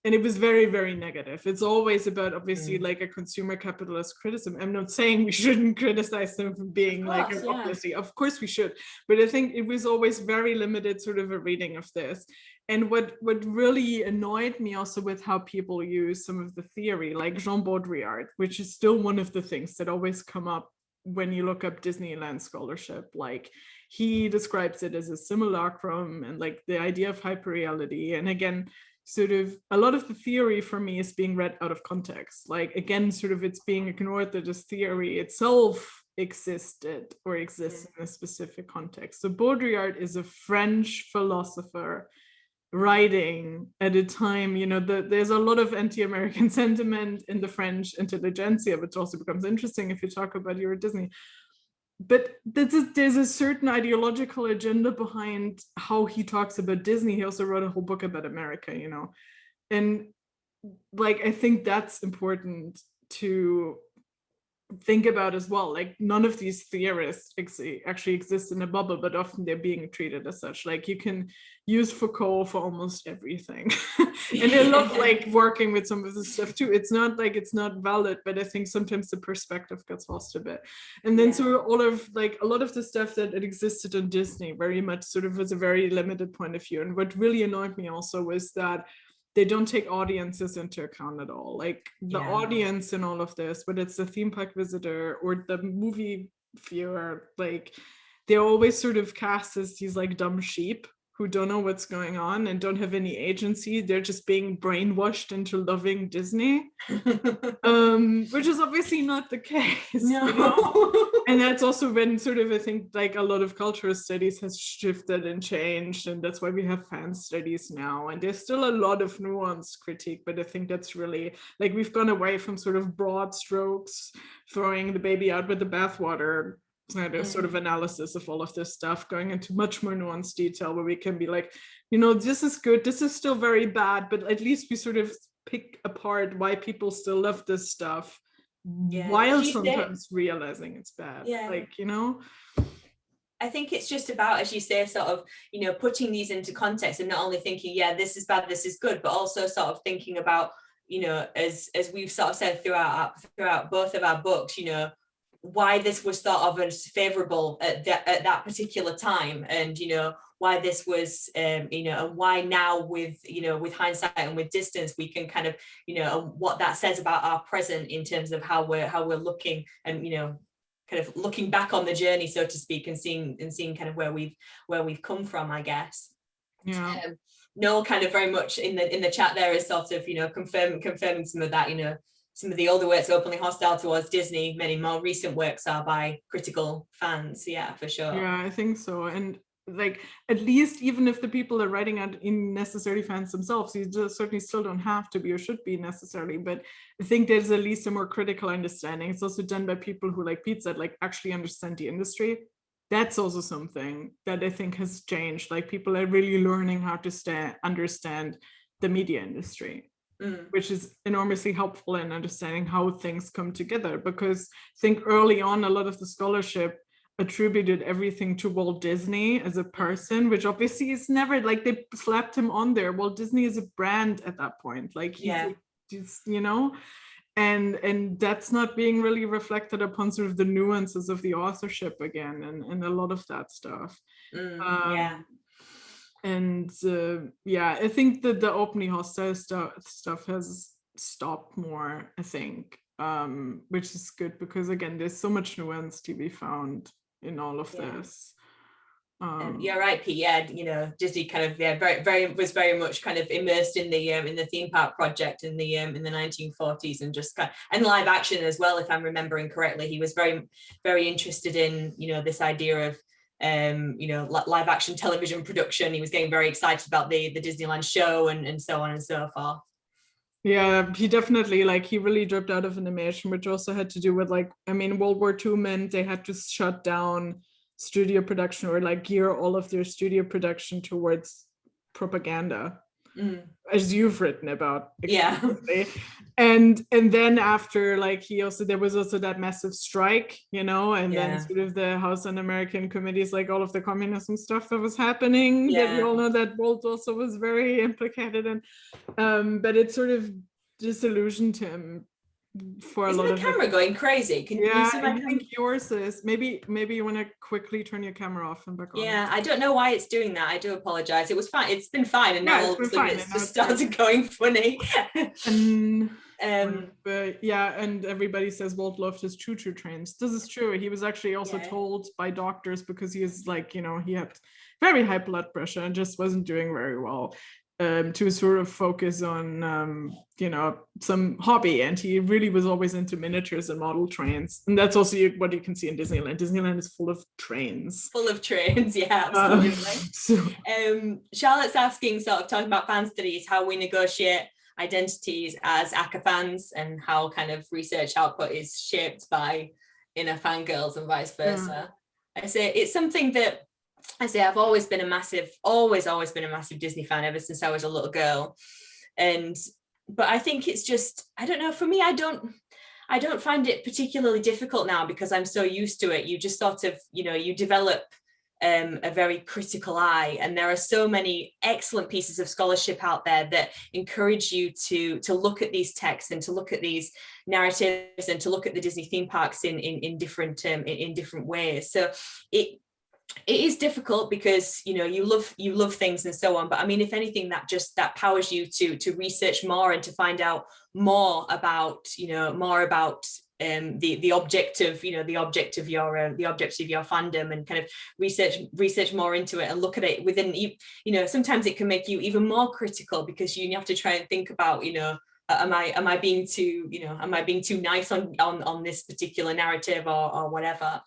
And it was very, very negative. It's always about, obviously, a consumer capitalist criticism. I'm not saying we shouldn't criticize them for being obviously, of course we should. But I think it was always very limited sort of a reading of this. And what really annoyed me also with how people use some of the theory, like Jean Baudrillard, which is still one of the things that always come up when you look up Disneyland scholarship. He describes it as a simulacrum, and the idea of hyperreality. And again, sort of a lot of the theory for me is being read out of context. Again, sort of it's being ignored that this theory itself existed or exists in a specific context. So Baudrillard is a French philosopher writing at a time, there's a lot of anti-American sentiment in the French intelligentsia, which also becomes interesting if you talk about Euro Disney. But there's a certain ideological agenda behind how he talks about Disney. He also wrote a whole book about America, and I think that's important to think about as well, like none of these theorists actually exist in a bubble, but often they're being treated as such. Like you can use Foucault for almost everything. And I love like working with some of this stuff too. It's not like it's not valid, but I think sometimes the perspective gets lost a bit. And then so all of like a lot of the stuff that existed in Disney very much sort of was a very limited point of view. And what really annoyed me also was that they don't take audiences into account at all. Like the audience in all of this, whether it's the theme park visitor or the movie viewer, like they're always sort of cast as these like dumb sheep who don't know what's going on and don't have any agency. They're just being brainwashed into loving Disney, which is obviously not the case.
No.
You know? And that's also when sort of, I think like a lot of cultural studies has shifted and changed. And that's why we have fan studies now. And there's still a lot of nuanced critique, but I think that's really like, we've gone away from sort of broad strokes, throwing the baby out with the bathwater sort of analysis of all of this stuff, going into much more nuanced detail where we can be like, you know, this is good, this is still very bad, but at least we sort of pick apart why people still love this stuff while sometimes realizing it's bad. Like, you know,
I think it's just about, as you say, sort of, you know, putting these into context and not only thinking, yeah, this is bad, this is good, but also sort of thinking about, you know, as we've sort of said throughout both of our books, you know, why this was thought of as favorable at that particular time, and you know why this was you know, and why now with, you know, with hindsight and with distance we can kind of, you know, what that says about our present in terms of how we're looking, and you know, kind of looking back on the journey, so to speak, and seeing kind of where we've come from, I guess. Noel kind of very much in the chat there is sort of, you know, confirming some of that, you know, some of the older works are openly hostile towards Disney. Many more recent works are by critical fans. Yeah, for sure.
Yeah, I think so. And like, at least even if the people are writing out in necessarily fans themselves, you just certainly still don't have to be or should be necessarily. But I think there's at least a more critical understanding. It's also done by people who, like Pete said, like actually understand the industry. That's also something that I think has changed. Like people are really learning how to understand the media industry. Which is enormously helpful in understanding how things come together, because I think early on a lot of the scholarship attributed everything to Walt Disney as a person, which obviously is never, like they slapped him on there. Walt Disney is a brand at that point, like he's you know, and that's not being really reflected upon sort of the nuances of the authorship again, and a lot of that stuff. And I think that the openly hostile stuff has stopped more, I think, which is good, because again, there's so much nuance to be found in all of this.
You're right, Pete. Yeah, you know, Disney kind of was very much kind of immersed in the theme park project in the 1940s, and just and live action as well, if I'm remembering correctly. He was very, very interested in, you know, this idea of you know, live action television production. He was getting very excited about the Disneyland show and so on and so forth.
Yeah, he definitely, like, he really dropped out of animation, which also had to do with, like, I mean, World War II meant they had to shut down studio production, or like gear all of their studio production towards propaganda, as you've written about. And then after, like, there was also that massive strike, you know, and then sort of the House Un-American committees, like all of the communism stuff that was happening, that we all know that Walt also was very implicated in, but it sort of disillusioned him for a lot of.
Is the camera going crazy? Can you see my
I think yours is. Maybe you want to quickly turn your camera off and back on.
Yeah, I don't know why it's doing that. I do apologize. It was fine. It's been fine, and now all of a sudden it's just started going funny.
But yeah, and everybody says Walt loved his choo-choo trains. This is true. He was actually also told by doctors, because he is, like, you know, he had very high blood pressure and just wasn't doing very well, to sort of focus on you know, some hobby, and he really was always into miniatures and model trains, and that's also what you can see in Disneyland. Disneyland is full of trains,
yeah, absolutely. Charlotte's asking, sort of talking about fan studies, how we negotiate identities as ACCA fans, and how kind of research output is shaped by inner fangirls and vice versa. I say it's something that I've always been a massive Disney fan ever since I was a little girl, but I think it's just, I don't know, for me, I don't I don't find it particularly difficult now because I'm so used to it. You just sort of, you develop a very critical eye, and there are so many excellent pieces of scholarship out there that encourage you to look at these texts and to look at these narratives and to look at the Disney theme parks in different ways. So it is difficult because you love things and so on, but I mean, if anything, that powers you to research more and to find out more about the object of your fandom, and kind of research more into it and look at it within sometimes it can make you even more critical because you have to try and think about am I being too nice on this particular narrative or whatever.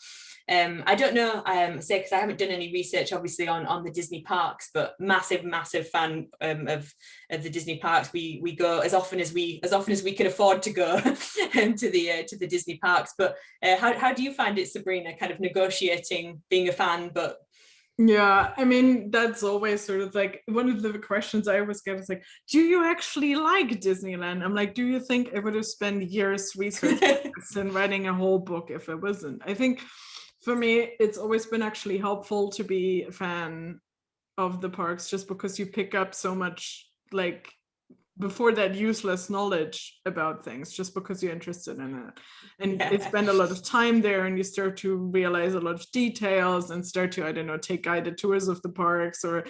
I don't know, say, because I haven't done any research obviously on the Disney parks, but massive fan of the Disney parks. We go as often as we can afford to go to the Disney parks. But how do you find it, Sabrina, kind of negotiating being a fan? But
yeah, I mean, that's always sort of like one of the questions I always get is like, do you actually like Disneyland? I'm like, do you think I would have spent years researching this and writing a whole book if I wasn't? I think for me, it's always been actually helpful to be a fan of the parks, just because you pick up so much, like, before that, useless knowledge about things, just because you're interested in it. And you spend a lot of time there, and you start to realize a lot of details and start to, I don't know, take guided tours of the parks, or,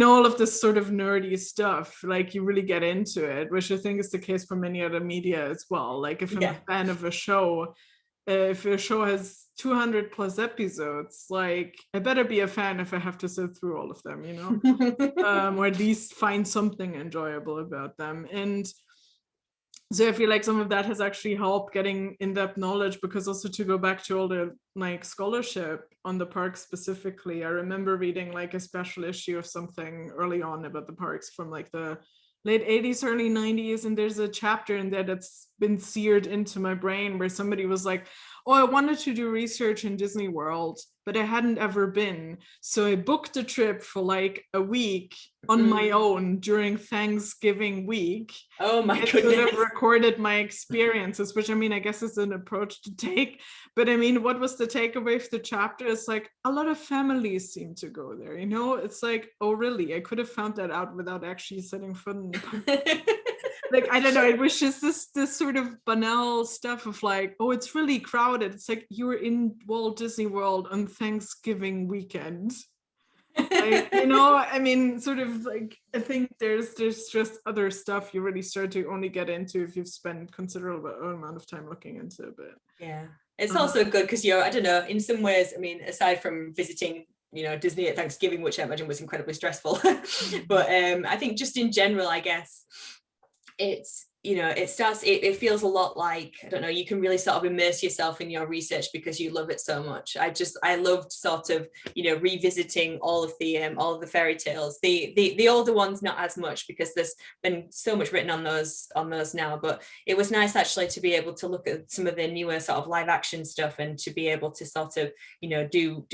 all of this sort of nerdy stuff. Like, you really get into it, which I think is the case for many other media as well. Like, if I'm a fan of a show, if a show has 200 plus episodes, like, I better be a fan if I have to sit through all of them, or at least find something enjoyable about them. And so I feel like some of that has actually helped getting in-depth knowledge, because also to go back to all the like scholarship on the parks specifically, I remember reading like a special issue of something early on about the parks from like the late 80s, early 90s, and there's a chapter in there that's been seared into my brain where somebody was like, oh, I wanted to do research in Disney World, but I hadn't ever been. So I booked a trip for like a week on my own during Thanksgiving week.
Oh my goodness.
Sort of recorded my experiences, which I mean, I guess is an approach to take. But I mean, what was the takeaway of the chapter? It's like a lot of families seem to go there, It's like, oh, really? I could have found that out without actually setting foot in the park. Like, I don't know, it was just this sort of banal stuff of like, oh, it's really crowded. It's like you were in Walt Disney World on Thanksgiving weekend. Like, I mean, sort of like, I think there's just other stuff you really start to only get into if you've spent considerable amount of time looking into it. But
yeah, it's also good because I don't know, in some ways, I mean, aside from visiting Disney at Thanksgiving, which I imagine was incredibly stressful, but I think just in general, I guess it's it feels a lot like, I don't know, you can really sort of immerse yourself in your research because you love it so much. I loved sort of revisiting all of the fairy tales, the older ones not as much because there's been so much written on those now, but it was nice actually to be able to look at some of the newer sort of live action stuff and to be able to sort of do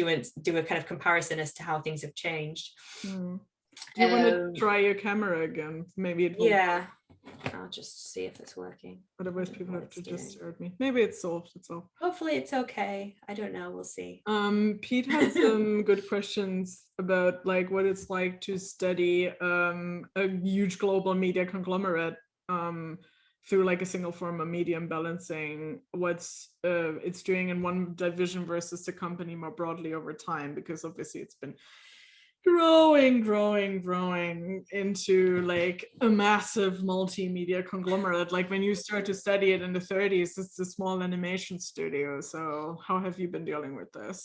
a kind of comparison as to how things have changed.
Do you want to try your camera again? Maybe it will work.
I'll just see if it's working.
Otherwise people have to just stare at me. Maybe it's solved, it's all.
Hopefully it's okay. I don't know, we'll see.
Pete had some good questions about like what it's like to study a huge global media conglomerate through like a single form of medium, balancing what's it's doing in one division versus the company more broadly over time, because obviously it's been growing into like a massive multimedia conglomerate. Like when you start to study it in the 30s, it's a small animation studio. So how have you been dealing with this?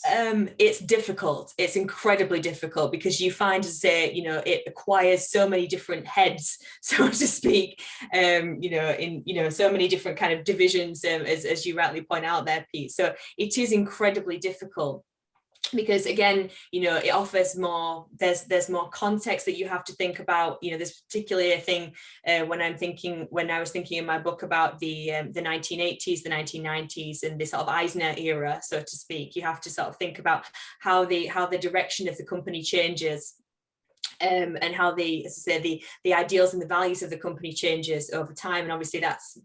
It's difficult. It's incredibly difficult because you find, it acquires so many different heads, so to speak, in so many different kind of divisions, as you rightly point out there, Pete. So it is incredibly difficult, because again, it offers more, there's more context that you have to think about. This particular thing, when I was thinking in my book about the 1980s, the 1990s, and this sort of Eisner era, so to speak, you have to sort of think about how the direction of the company changes. And how the ideals and the values of the company changes over time. And obviously that's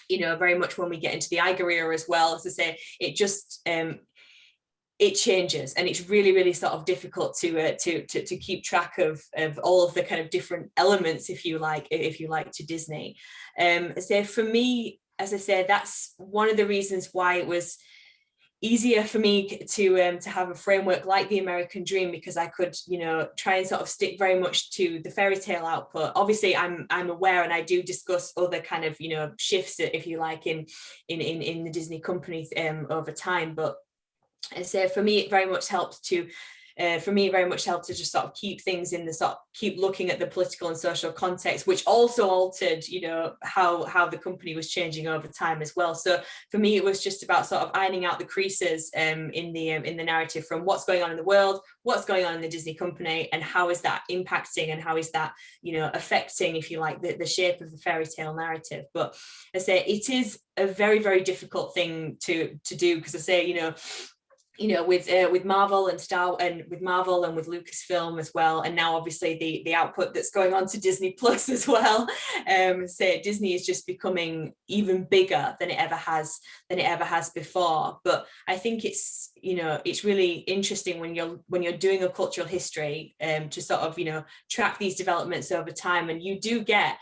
very much when we get into the Iger era as well. As I say, it just it changes, and it's really, really sort of difficult to keep track of all of the kind of different elements, if you like, to Disney. So for me, as I said, that's one of the reasons why it was easier for me to have a framework like the American Dream, because I could, try and sort of stick very much to the fairy tale output. Obviously, I'm aware, and I do discuss other kind of, shifts, if you like, in the Disney companies over time. But so for me, it very much helped to just sort of keep things in the keep looking at the political and social context, which also altered, how the company was changing over time as well. So for me, it was just about sort of ironing out the creases in the narrative, from what's going on in the world, what's going on in the Disney company, and how is that impacting, and how is that, affecting, if you like, the shape of the fairy tale narrative. But I say it is a very, very difficult thing to do, because I say, with Marvel and with Marvel and with Lucasfilm as well, and now obviously the output that's going on to Disney Plus as well. So Disney is just becoming even bigger than it ever has before. But I think it's really interesting when you're doing a cultural history to sort of track these developments over time, and you do get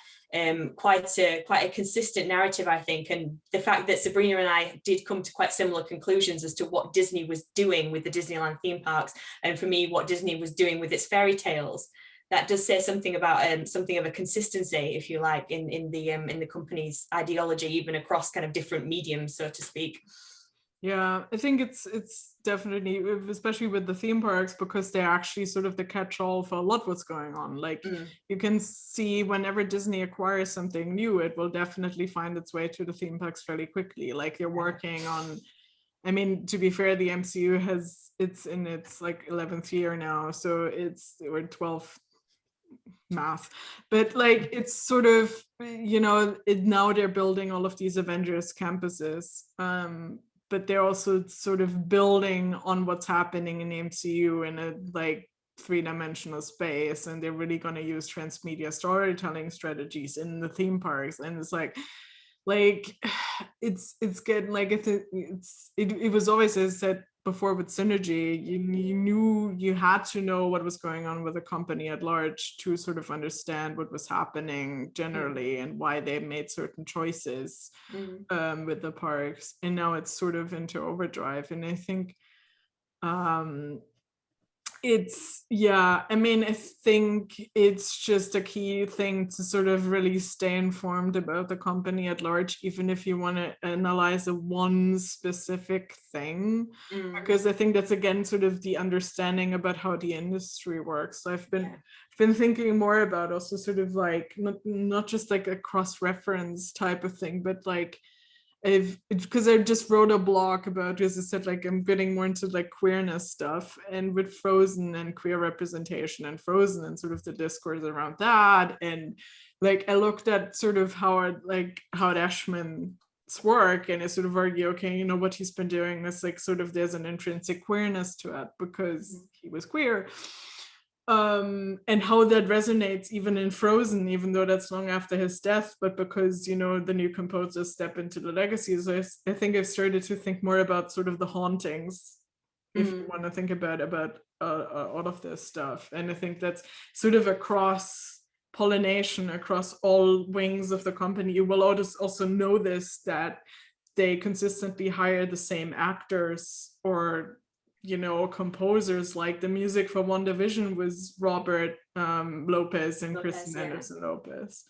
quite a consistent narrative, I think. And the fact that Sabrina and I did come to quite similar conclusions as to what Disney was doing with the Disneyland theme parks, and for me, what Disney was doing with its fairy tales, that does say something about something of a consistency, if you like, in the company's ideology, even across kind of different mediums, so to speak.
Yeah, I think it's definitely, especially with the theme parks, because they're actually sort of the catch-all for a lot what's going on. Like you can see whenever Disney acquires something new, it will definitely find its way to the theme parks fairly quickly. Like they're working on, I mean, to be fair, the MCU it's in its like 11th year now, so we're 12th math, but like it's sort of, now they're building all of these Avengers campuses, but they're also sort of building on what's happening in the MCU in a like three-dimensional space, and they're really going to use transmedia storytelling strategies in the theme parks. And it's like it's getting like it was always, as I said before, with synergy, you knew you had to know what was going on with the company at large to sort of understand what was happening generally and why they made certain choices with the parks. And now it's sort of into overdrive, and I think I think it's just a key thing to sort of really stay informed about the company at large, even if you want to analyze one specific thing, because I think that's again sort of the understanding about how the industry works. So I've been thinking more about also sort of like not just like a cross-reference type of thing, but like because I just wrote a blog about, as I said, like I'm getting more into like queerness stuff, and with Frozen and queer representation and Frozen and sort of the discourse around that. And like I looked at sort of Howard Ashman's work, and I sort of argue, okay, what he's been doing is like sort of there's an intrinsic queerness to it because he was queer. And how that resonates even in Frozen, even though that's long after his death, but because the new composers step into the legacy. So I think I've started to think more about sort of the hauntings, if you want to think about all of this stuff. And I think that's sort of a cross pollination across all wings of the company. You will also notice that they consistently hire the same actors or composers. Like the music for WandaVision was Robert Lopez and Kristen Anderson Lopez.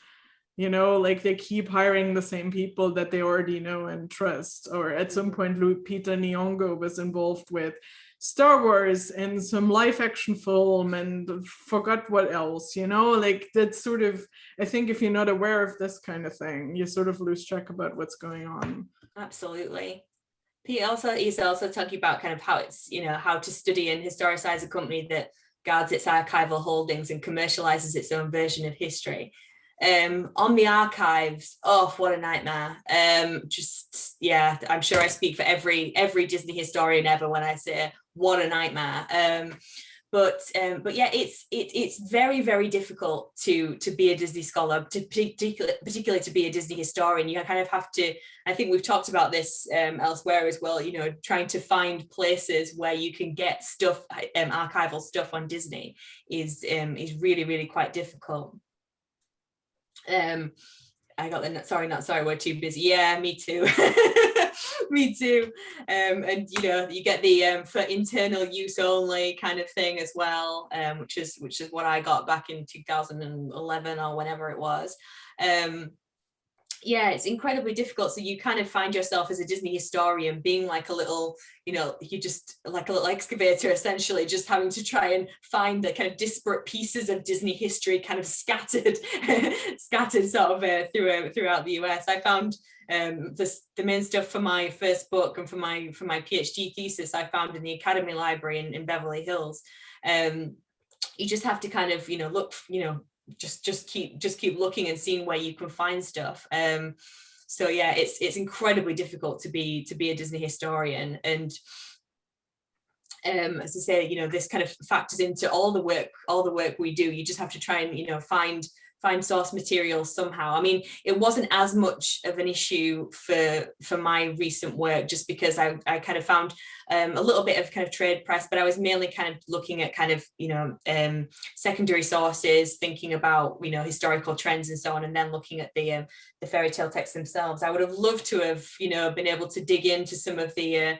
Like they keep hiring the same people that they already know and trust. Or at some point, Lupita Nyong'o was involved with Star Wars and some live action film and forgot what else, like that's sort of, I think if you're not aware of this kind of thing, you sort of lose track about what's going on.
Absolutely. Pete is also talking about kind of how it's, how to study and historicize a company that guards its archival holdings and commercializes its own version of history. On the archives, what a nightmare. I'm sure I speak for every Disney historian ever when I say what a nightmare. but yeah, it's very, very difficult to be a Disney scholar, particularly to be a Disney historian. You kind of have to, I think we've talked about this elsewhere as well, you know, trying to find places where you can get stuff, archival stuff on Disney is really, really quite difficult. I got the not sorry, we're too busy. Yeah, me too. Me too. And you know, you get the for internal use only kind of thing as well, which is what I got back in 2011 or whenever it was. Yeah, it's incredibly difficult. So you kind of find yourself as a Disney historian being like a little, you know, you just like a little excavator, essentially, just having to try and find the kind of disparate pieces of Disney history kind of scattered sort of throughout the US. I found the main stuff for my first book and for my PhD thesis, I found in the Academy Library in Beverly Hills. You just have to kind of, you know, look, you know, just keep looking and seeing where you can find stuff. So yeah, it's incredibly difficult to be a Disney historian. And as I say, you know, this kind of factors into all the work we do. You just have to try and, you know, find source material somehow. I mean, it wasn't as much of an issue for my recent work, just because I kind of found a little bit of kind of trade press, but I was mainly kind of looking at kind of, you know, secondary sources, thinking about, you know, historical trends and so on, and then looking at the fairy tale texts themselves. I would have loved to have, you know, been able to dig into some of the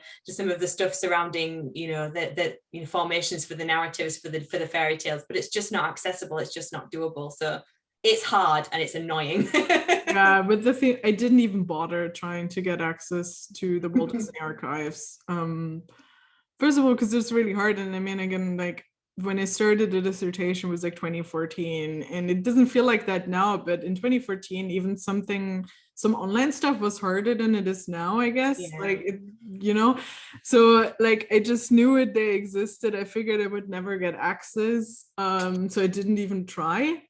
stuff surrounding, you know, the you know, formations for the narratives for the fairy tales, but it's just not accessible. It's just not doable. So it's hard and it's annoying.
Yeah, but the thing, I didn't even bother trying to get access to the Walt Disney archives. First of all, because it's really hard. And I mean, again, like when I started the dissertation was like 2014, and it doesn't feel like that now, but in 2014, even some online stuff was harder than it is now, I guess. Yeah. Like, it, you know, so like I just knew they existed. I figured I would never get access. So I didn't even try.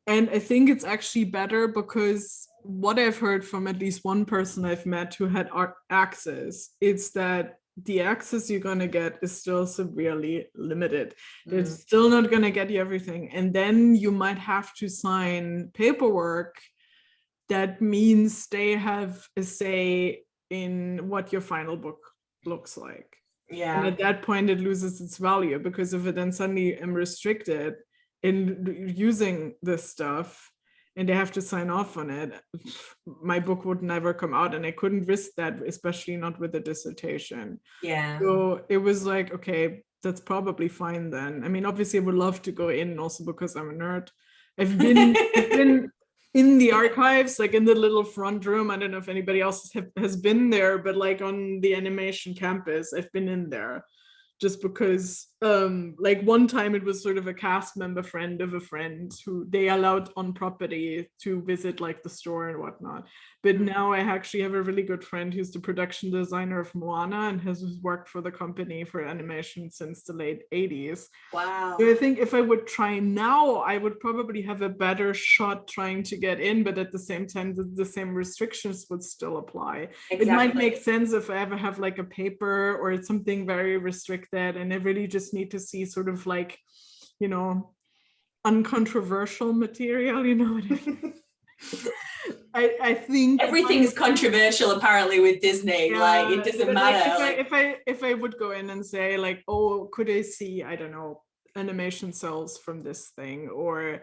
And I think it's actually better, because what I've heard from at least one person I've met who had access, it's that the access you're going to get is still severely limited. They're still not going to get you everything. And then you might have to sign paperwork that means they have a say in what your final book looks like. Yeah. And at that point, it loses its value, because if it then suddenly am restricted in using this stuff and they have to sign off on it, my book would never come out, and I couldn't risk that, especially not with a dissertation. Yeah. So it was like, okay, that's probably fine then. I mean, obviously I would love to go in, also because I'm a nerd. I've been in the archives, like in the little front room. I don't know if anybody else has been there, but like on the animation campus, I've been in there. Just because like one time it was sort of a cast member friend of a friend who they allowed on property to visit like the store and whatnot. But now I actually have a really good friend who's the production designer of Moana and has worked for the company for animation since the late 80s. Wow. So I think if I would try now, I would probably have a better shot trying to get in, but at the same time, the same restrictions would still apply. Exactly. It might make sense if I ever have like a paper or it's something very restricted, and I really just need to see sort of like, you know, uncontroversial material, you know what I mean? I think
everything is controversial apparently with Disney. Yeah, like it doesn't matter.
Like, if I would go in and say like, oh, could I see, I don't know, animation cells from this thing or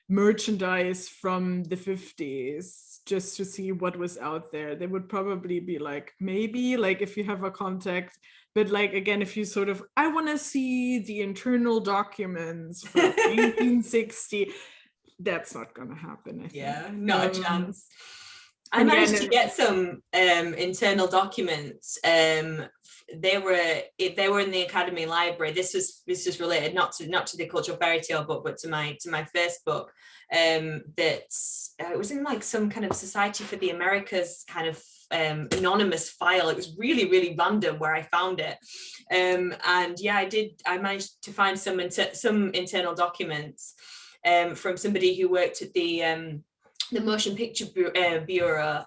merchandise from the 50s just to see what was out there, they would probably be like, maybe, like if you have a contact. But like, again, if you sort of, I want to see the internal documents from 1960, that's not going to happen, I think.
Yeah, not a chance. I managed to get some internal documents. They were in the Academy Library. This was related not to the cultural fairy tale book, but to my first book. That it was in like some kind of Society for the Americas kind of anonymous file. It was really, really random where I found it. And yeah, I managed to find some internal documents from somebody who worked at the Motion Picture Bureau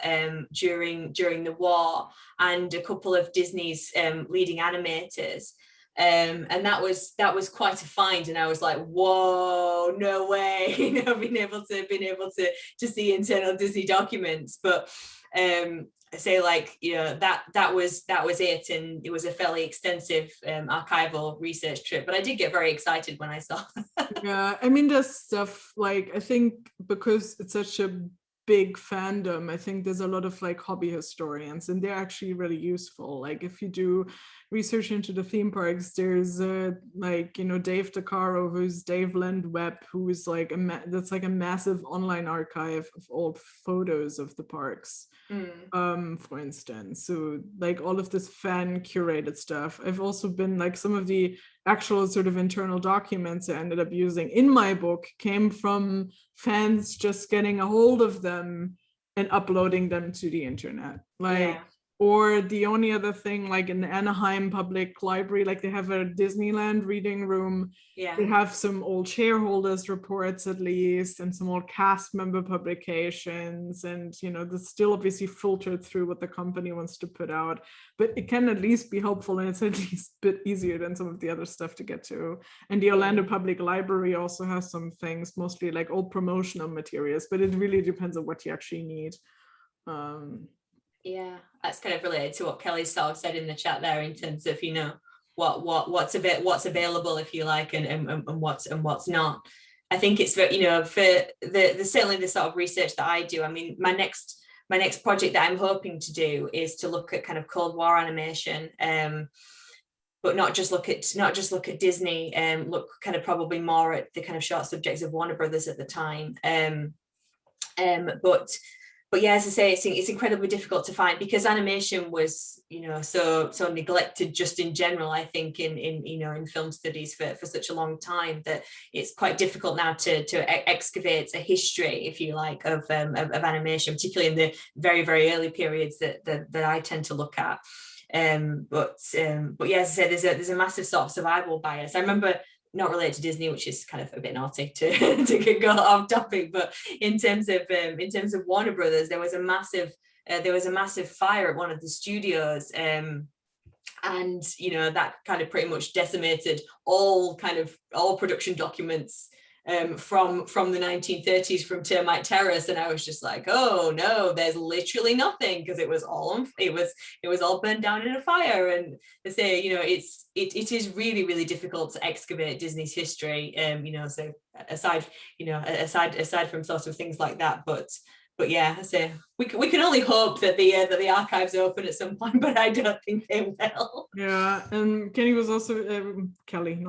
during the war, and a couple of Disney's leading animators. And that was quite a find, and I was like, whoa, no way, being able to see internal Disney documents. But I say, like, that was it, and it was a fairly extensive archival research trip, but I did get very excited when I saw that.
Yeah, I mean, there's stuff like, I think because it's such a big fandom, I think there's a lot of like hobby historians, and they're actually really useful. Like if you do research into the theme parks, there's like, Dave DeCaro, who's Dave Land Web, who is like that's like a massive online archive of old photos of the parks. For instance, so like all of this fan curated stuff. I've also been like, some of the actual sort of internal documents I ended up using in my book came from fans just getting a hold of them and uploading them to the internet. Like, or the only other thing, like in the Anaheim Public Library, like they have a Disneyland reading room. They have some old shareholders reports at least, and some old cast member publications, and that's still obviously filtered through what the company wants to put out, but it can at least be helpful, and it's at least a bit easier than some of the other stuff to get to. And the Orlando Public Library also has some things, mostly like old promotional materials, but it really depends on what you actually need.
Yeah, that's kind of related to what Kelly sort of said in the chat there, in terms of what's available, if you like, and what's not. I think it's for the certainly the sort of research that I do. I mean, my next project that I'm hoping to do is to look at kind of Cold War animation, but not just look at Disney, look kind of probably more at the kind of short subjects of Warner Brothers at the time. But yeah, as I say, it's incredibly difficult to find, because animation was, so neglected just in general, I think, in film studies for such a long time, that it's quite difficult now to excavate a history, if you like, of animation, particularly in the very, very early periods that I tend to look at. But yeah, as I say, there's a massive sort of survival bias. I remember, not related to Disney, which is kind of a bit naughty to go off topic, but in terms of Warner Brothers, there was a massive fire at one of the studios, and that kind of pretty much decimated all production documents from the 1930s, from Termite Terrace. And I was just like, oh no, there's literally nothing, because it was all burned down in a fire. And they say, it is really, really difficult to excavate Disney's history, so aside from sort of things like that, but yeah, I say we can only hope that the archives open at some point, but I don't think they will.
Yeah, and Kenny was also Kelly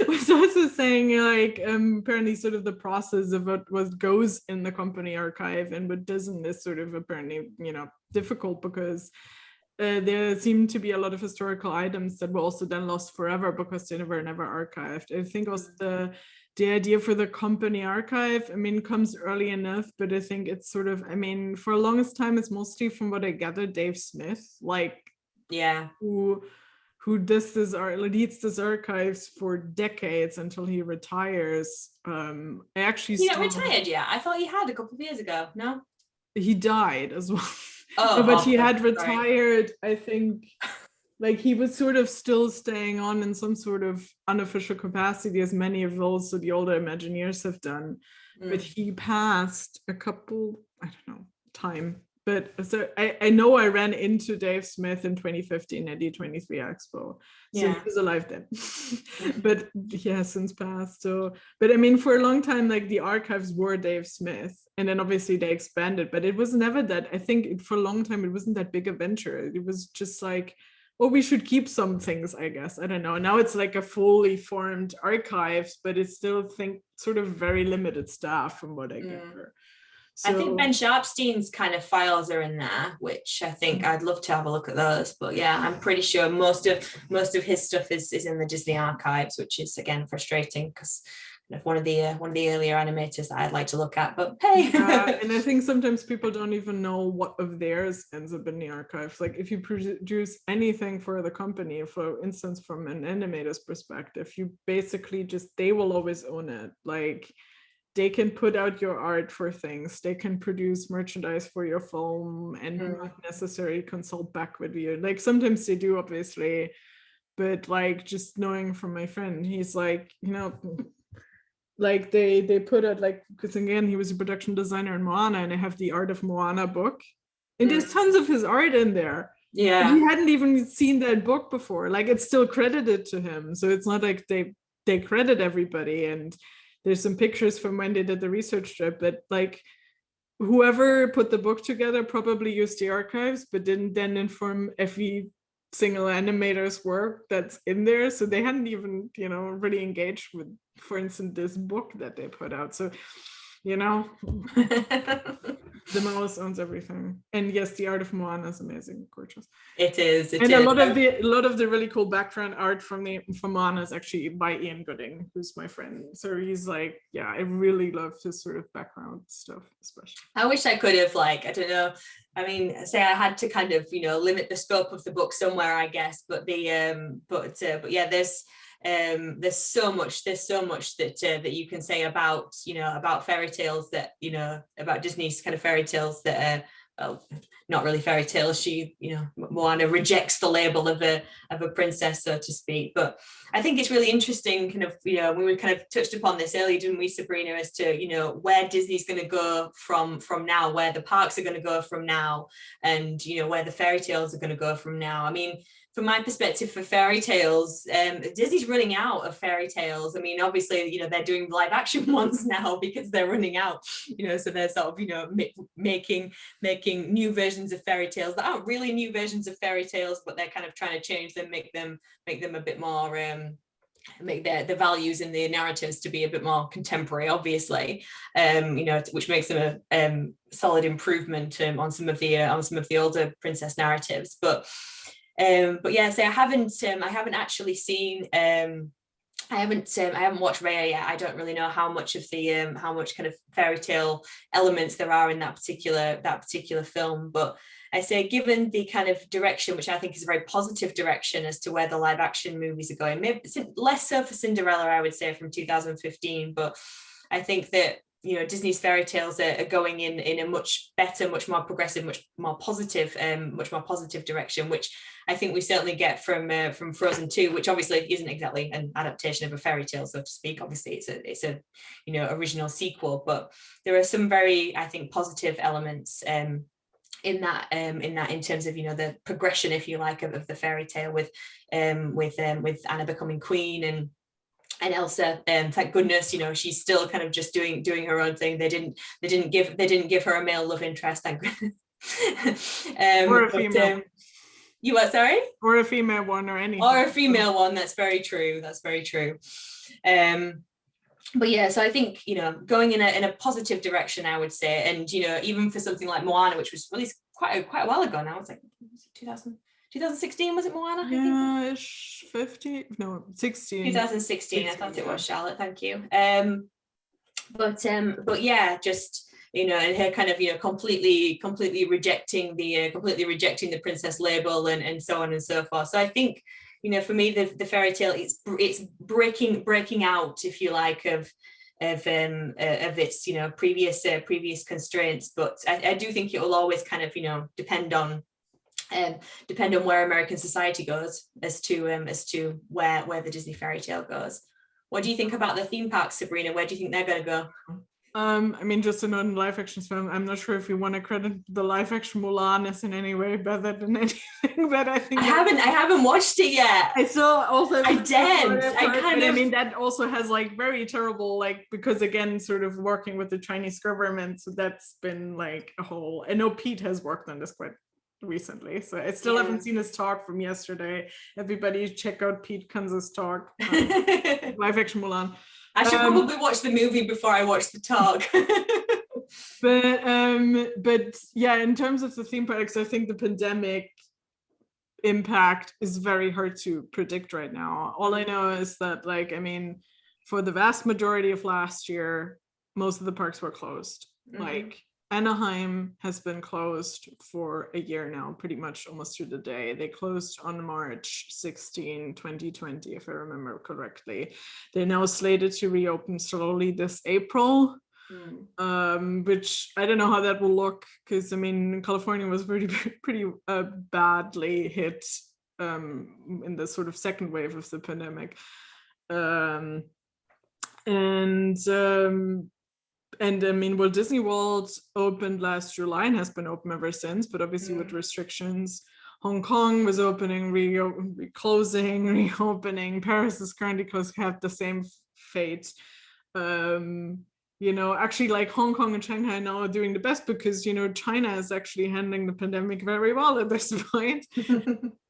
was also saying, like, apparently sort of the process of what goes in the company archive and what doesn't is sort of apparently difficult, because there seem to be a lot of historical items that were also then lost forever because they were never archived. I think also the idea for the company archive, I mean, comes early enough, but I think it's sort of, I mean, for the longest time, it's mostly, from what I gather, Dave Smith, like, who leads this archives for decades until he retires.
He not retired yet? I thought he had a couple of years ago. No,
he died as well. But he had retired, I think. Like, he was sort of still staying on in some sort of unofficial capacity, as many of those the older Imagineers have done. But he passed a couple, I don't know, time. But so I know I ran into Dave Smith in 2015 at the 23 Expo. So he was alive then. But he has since passed. So, but I mean, for a long time, like, the archives were Dave Smith. And then obviously they expanded. But it was never that, I think for a long time, it wasn't that big a venture. It was just like, well, we should keep some things, I guess. I don't know. Now it's like a fully formed archives, but it's still, sort of very limited staff from what I gather. So,
I think Ben Sharpstein's kind of files are in there, which I think I'd love to have a look at those. But yeah, I'm pretty sure most of his stuff is in the Disney archives, which is, again, frustrating, because one of the earlier animators that I'd like to look at, but hey.
And I think sometimes people don't even know what of theirs ends up in the archives. Like, if you produce anything for the company, for instance, from an animator's perspective, you basically they will always own it. Like, they can put out your art for things, they can produce merchandise for your film, and not necessarily consult back with you. Like, sometimes they do, obviously, but like just knowing from my friend, he's like, like they put it like, because again, he was a production designer in Moana, and I have the Art of Moana book, and there's tons of his art in there.
Yeah.
And he hadn't even seen that book before. Like, it's still credited to him. So it's not like they credit everybody. And there's some pictures from when they did the research trip, but like whoever put the book together probably used the archives, but didn't then inform every single animator's work that's in there. So they hadn't even, really engaged with, for instance, this book that they put out. So, the mouse owns everything. And yes, the Art of Moana is amazing, gorgeous.
It is.
A lot of the really cool background art from Moana is actually by Ian Gooding, who's my friend. So he's like, yeah, I really love his sort of background stuff, especially.
I wish I could have, like, I don't know. I mean, say I had to kind of, limit the scope of the book somewhere, I guess. But but yeah, there's so much that you can say about about fairy tales, that about Disney's kind of fairy tales that are, well, not really fairy tales. She Moana rejects the label of a princess, so to speak. But I think it's really interesting, kind of we kind of touched upon this earlier, didn't we, Sabrina, as to where Disney's going to go from now, where the parks are going to go from now, and where the fairy tales are going to go from now. I mean, from my perspective, for fairy tales, Disney's running out of fairy tales. I mean, obviously, they're doing live action ones now because they're running out, so they're sort of, making new versions of fairy tales that aren't really new versions of fairy tales, but they're kind of trying to change them, make them a bit more, make the values in the narratives to be a bit more contemporary, obviously, which makes them a solid improvement on some of the older princess narratives. But yeah, so I haven't actually seen, I haven't watched Raya yet. I don't really know how much kind of fairy tale elements there are in that particular film. But I say, given the kind of direction, which I think is a very positive direction as to where the live action movies are going, maybe less so for Cinderella, I would say, from 2015. But I think that Disney's fairy tales are going in a much better, much more progressive, much more positive direction, which I think we certainly get from Frozen 2, which obviously isn't exactly an adaptation of a fairy tale, so to speak. Obviously, it's a original sequel, but there are some very, I think, positive elements in terms of the progression, if you like, of the fairy tale with Anna becoming queen and Elsa, thank goodness, she's still kind of just doing her own thing. They didn't give her a male love interest, thank goodness.
Or a female.
You what? Sorry?
Or a female one, or anything.
Or a female one. That's very true. But yeah, so I think going in a positive direction, I would say, and even for something like Moana, which was released quite a while ago now. It's like 2016, was it Moana?
Yeah, 16.
2016, I thought it was, Charlotte, thank you. But yeah, just and her kind of completely rejecting the princess label and so on and so forth. So I think for me, the fairy tale, it's breaking out, if you like, of its previous constraints. But I do think it will always kind of depend on where American society goes as to where the Disney fairy tale goes. What do you think about the theme parks, Sabrina? Where do you think they're going to go?
I mean, just a note in live action film, I'm not sure if you want to credit the live action Mulan as in any way better than anything, but I think
I haven't watched it yet.
I still also
I
mean, that also has like very terrible, because again, sort of working with the Chinese government, so that's been like a whole. I know Pete has worked on this quite recently, so I still haven't seen his talk from yesterday. Everybody check out Pete Kunz's talk, live action Mulan.
I should probably watch the movie before I watch the talk.
but yeah, in terms of the theme parks, I think the pandemic impact is very hard to predict right now. All I know is that, for the vast majority of last year, most of the parks were closed. Mm-hmm. Anaheim has been closed for a year now, pretty much almost to the day. They closed on March 16, 2020, if I remember correctly. They're now slated to reopen slowly this April, which I don't know how that will look, because California was pretty badly hit in the sort of second wave of the pandemic. And I mean, well, Disney World opened last July and has been open ever since, but obviously with restrictions. Hong Kong was opening, closing, reopening. Paris is currently closed, have the same fate. You know, actually, like Hong Kong and Shanghai now are doing the best because, you know, China is actually handling the pandemic very well at this point.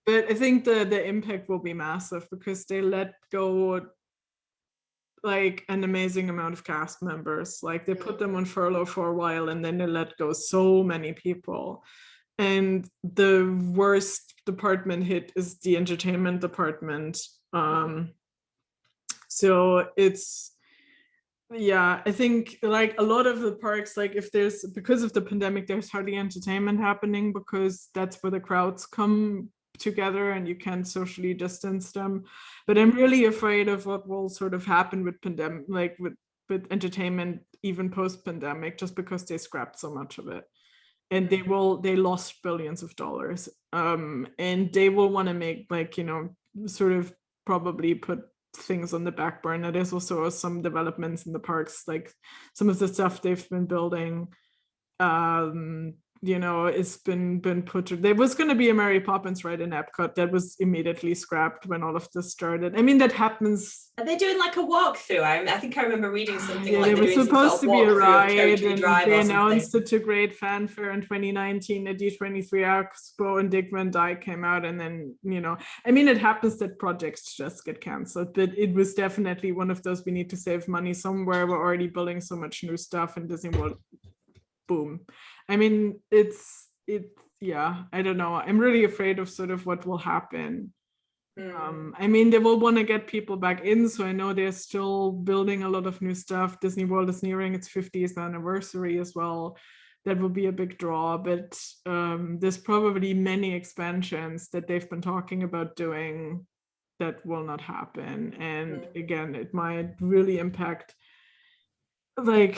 But I think the impact will be massive because they let go like an amazing amount of cast members. Like they put them on furlough for a while and then they let go so many people. And the worst department hit is the entertainment department. So it's, yeah, I think like a lot of the parks, like if there's, because of the pandemic, there's hardly entertainment happening because that's where the crowds come together and you can't socially distance them. But I'm really afraid of what will sort of happen with pandemic, like with entertainment, even post-pandemic, just because they scrapped so much of it. And they lost billions of dollars. And they will want to make, like, you know, sort of probably put things on the back burner. There's also some developments in the parks, like some of the stuff they've been building, you know, it's been put to, there was going to be a Mary Poppins ride in Epcot that was immediately scrapped when all of this started. I mean, that happens.
Are they doing like a walkthrough? I think I remember reading something
yeah,
like
there was supposed to be a ride, and they announced it to great fanfare in 2019 at D23 Expo, and Dick Van Dyke came out, and then, you know, I mean, it happens that projects just get canceled, but it was definitely one of those, we need to save money somewhere. We're already building so much new stuff, and Disney World, boom. I mean, yeah, I don't know. I'm really afraid of sort of what will happen. I mean, they will want to get people back in. So I know they're still building a lot of new stuff. Disney World is nearing its 50th anniversary as well. That will be a big draw, but there's probably many expansions that they've been talking about doing that will not happen. And again, it might really impact, like,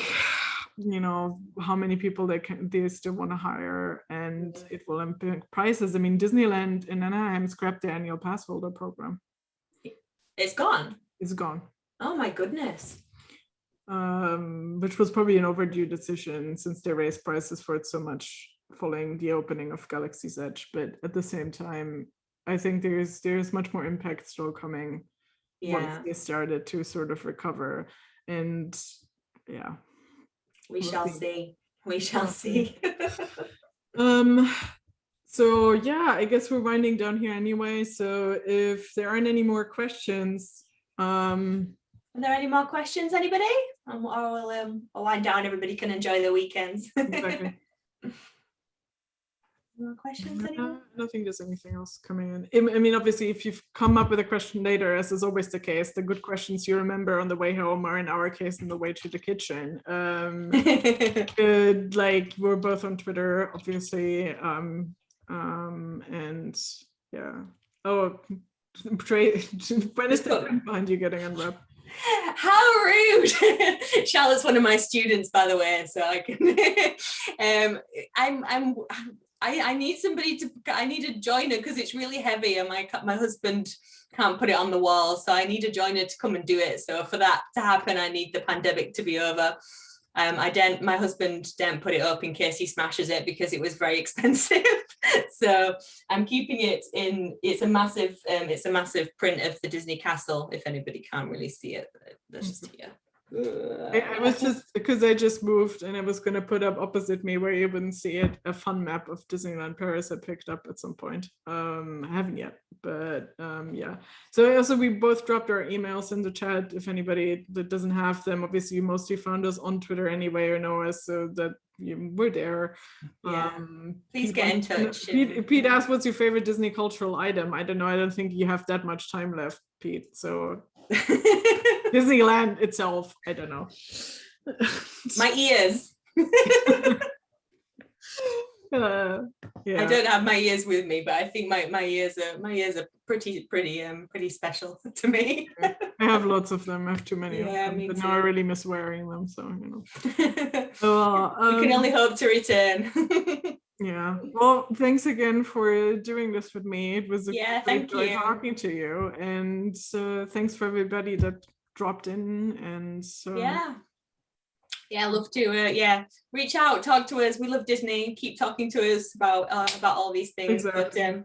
you know, how many people they still want to hire, and it will impact prices. I mean, Disneyland in Anaheim scrapped the annual pass holder program.
It's gone.
It's gone.
Oh my goodness.
Which was probably an overdue decision since they raised prices for it so much following the opening of Galaxy's Edge. But at the same time, I think there's much more impact still coming once they started to sort of recover. And yeah.
We shall see. We shall see.
So yeah, I guess we're winding down here anyway. So if there aren't any more questions,
are there any more questions, anybody? I'll wind down. Everybody can enjoy their weekends.
Exactly.
More questions, anyone?
I don't think there's anything else coming in. I mean, obviously, if you've come up with a question later, as is always the case, the good questions you remember on the way home are, in our case, on the way to the kitchen. Like, we're both on Twitter, obviously, and yeah. Oh, when is the behind you getting unwrapped?
How rude. Charlotte's one of my students, by the way, so I can I need somebody I need a joiner because it's really heavy and my husband can't put it on the wall, so I need a joiner to come and do it. So for that to happen, I need the pandemic to be over. My husband didn't put it up in case he smashes it because it was very expensive. So I'm keeping it in. It's a massive print of the Disney Castle. If anybody can't really see it, that's just here.
I was just, because I just moved and I was going to put up opposite me where you wouldn't see it, a fun map of Disneyland Paris I picked up at some point. I haven't yet, but yeah. So also we both dropped our emails in the chat if anybody that doesn't have them. Obviously you mostly found us on Twitter anyway or know us, so that we're there.
Yeah. Please get in touch.
Pete asked, what's your favorite Disney cultural item? I don't know. I don't think you have that much time left, Pete. So Disneyland itself, I don't know.
My ears.
Yeah.
I don't have my ears with me, but I think my ears are pretty special to me.
I have lots of them. I have too many of them,
me
but
too.
now I really miss wearing them. So, you know.
We can only hope to return.
Yeah. Well, thanks again for doing this with me. It was a great
thank
joy
you.
talking to you. And thanks for everybody that dropped in. And
yeah, love to reach out, talk to us. We love Disney. Keep talking to us about all these things.
Exactly.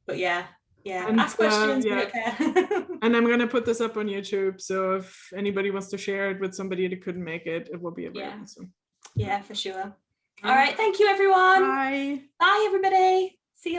But yeah,
and,
ask questions. We don't care.
And I'm gonna put this up on YouTube, so if anybody wants to share it with somebody that couldn't make it, it will be available.
Yeah, for sure. All right, thank you, everyone.
Bye.
Bye, everybody. See you.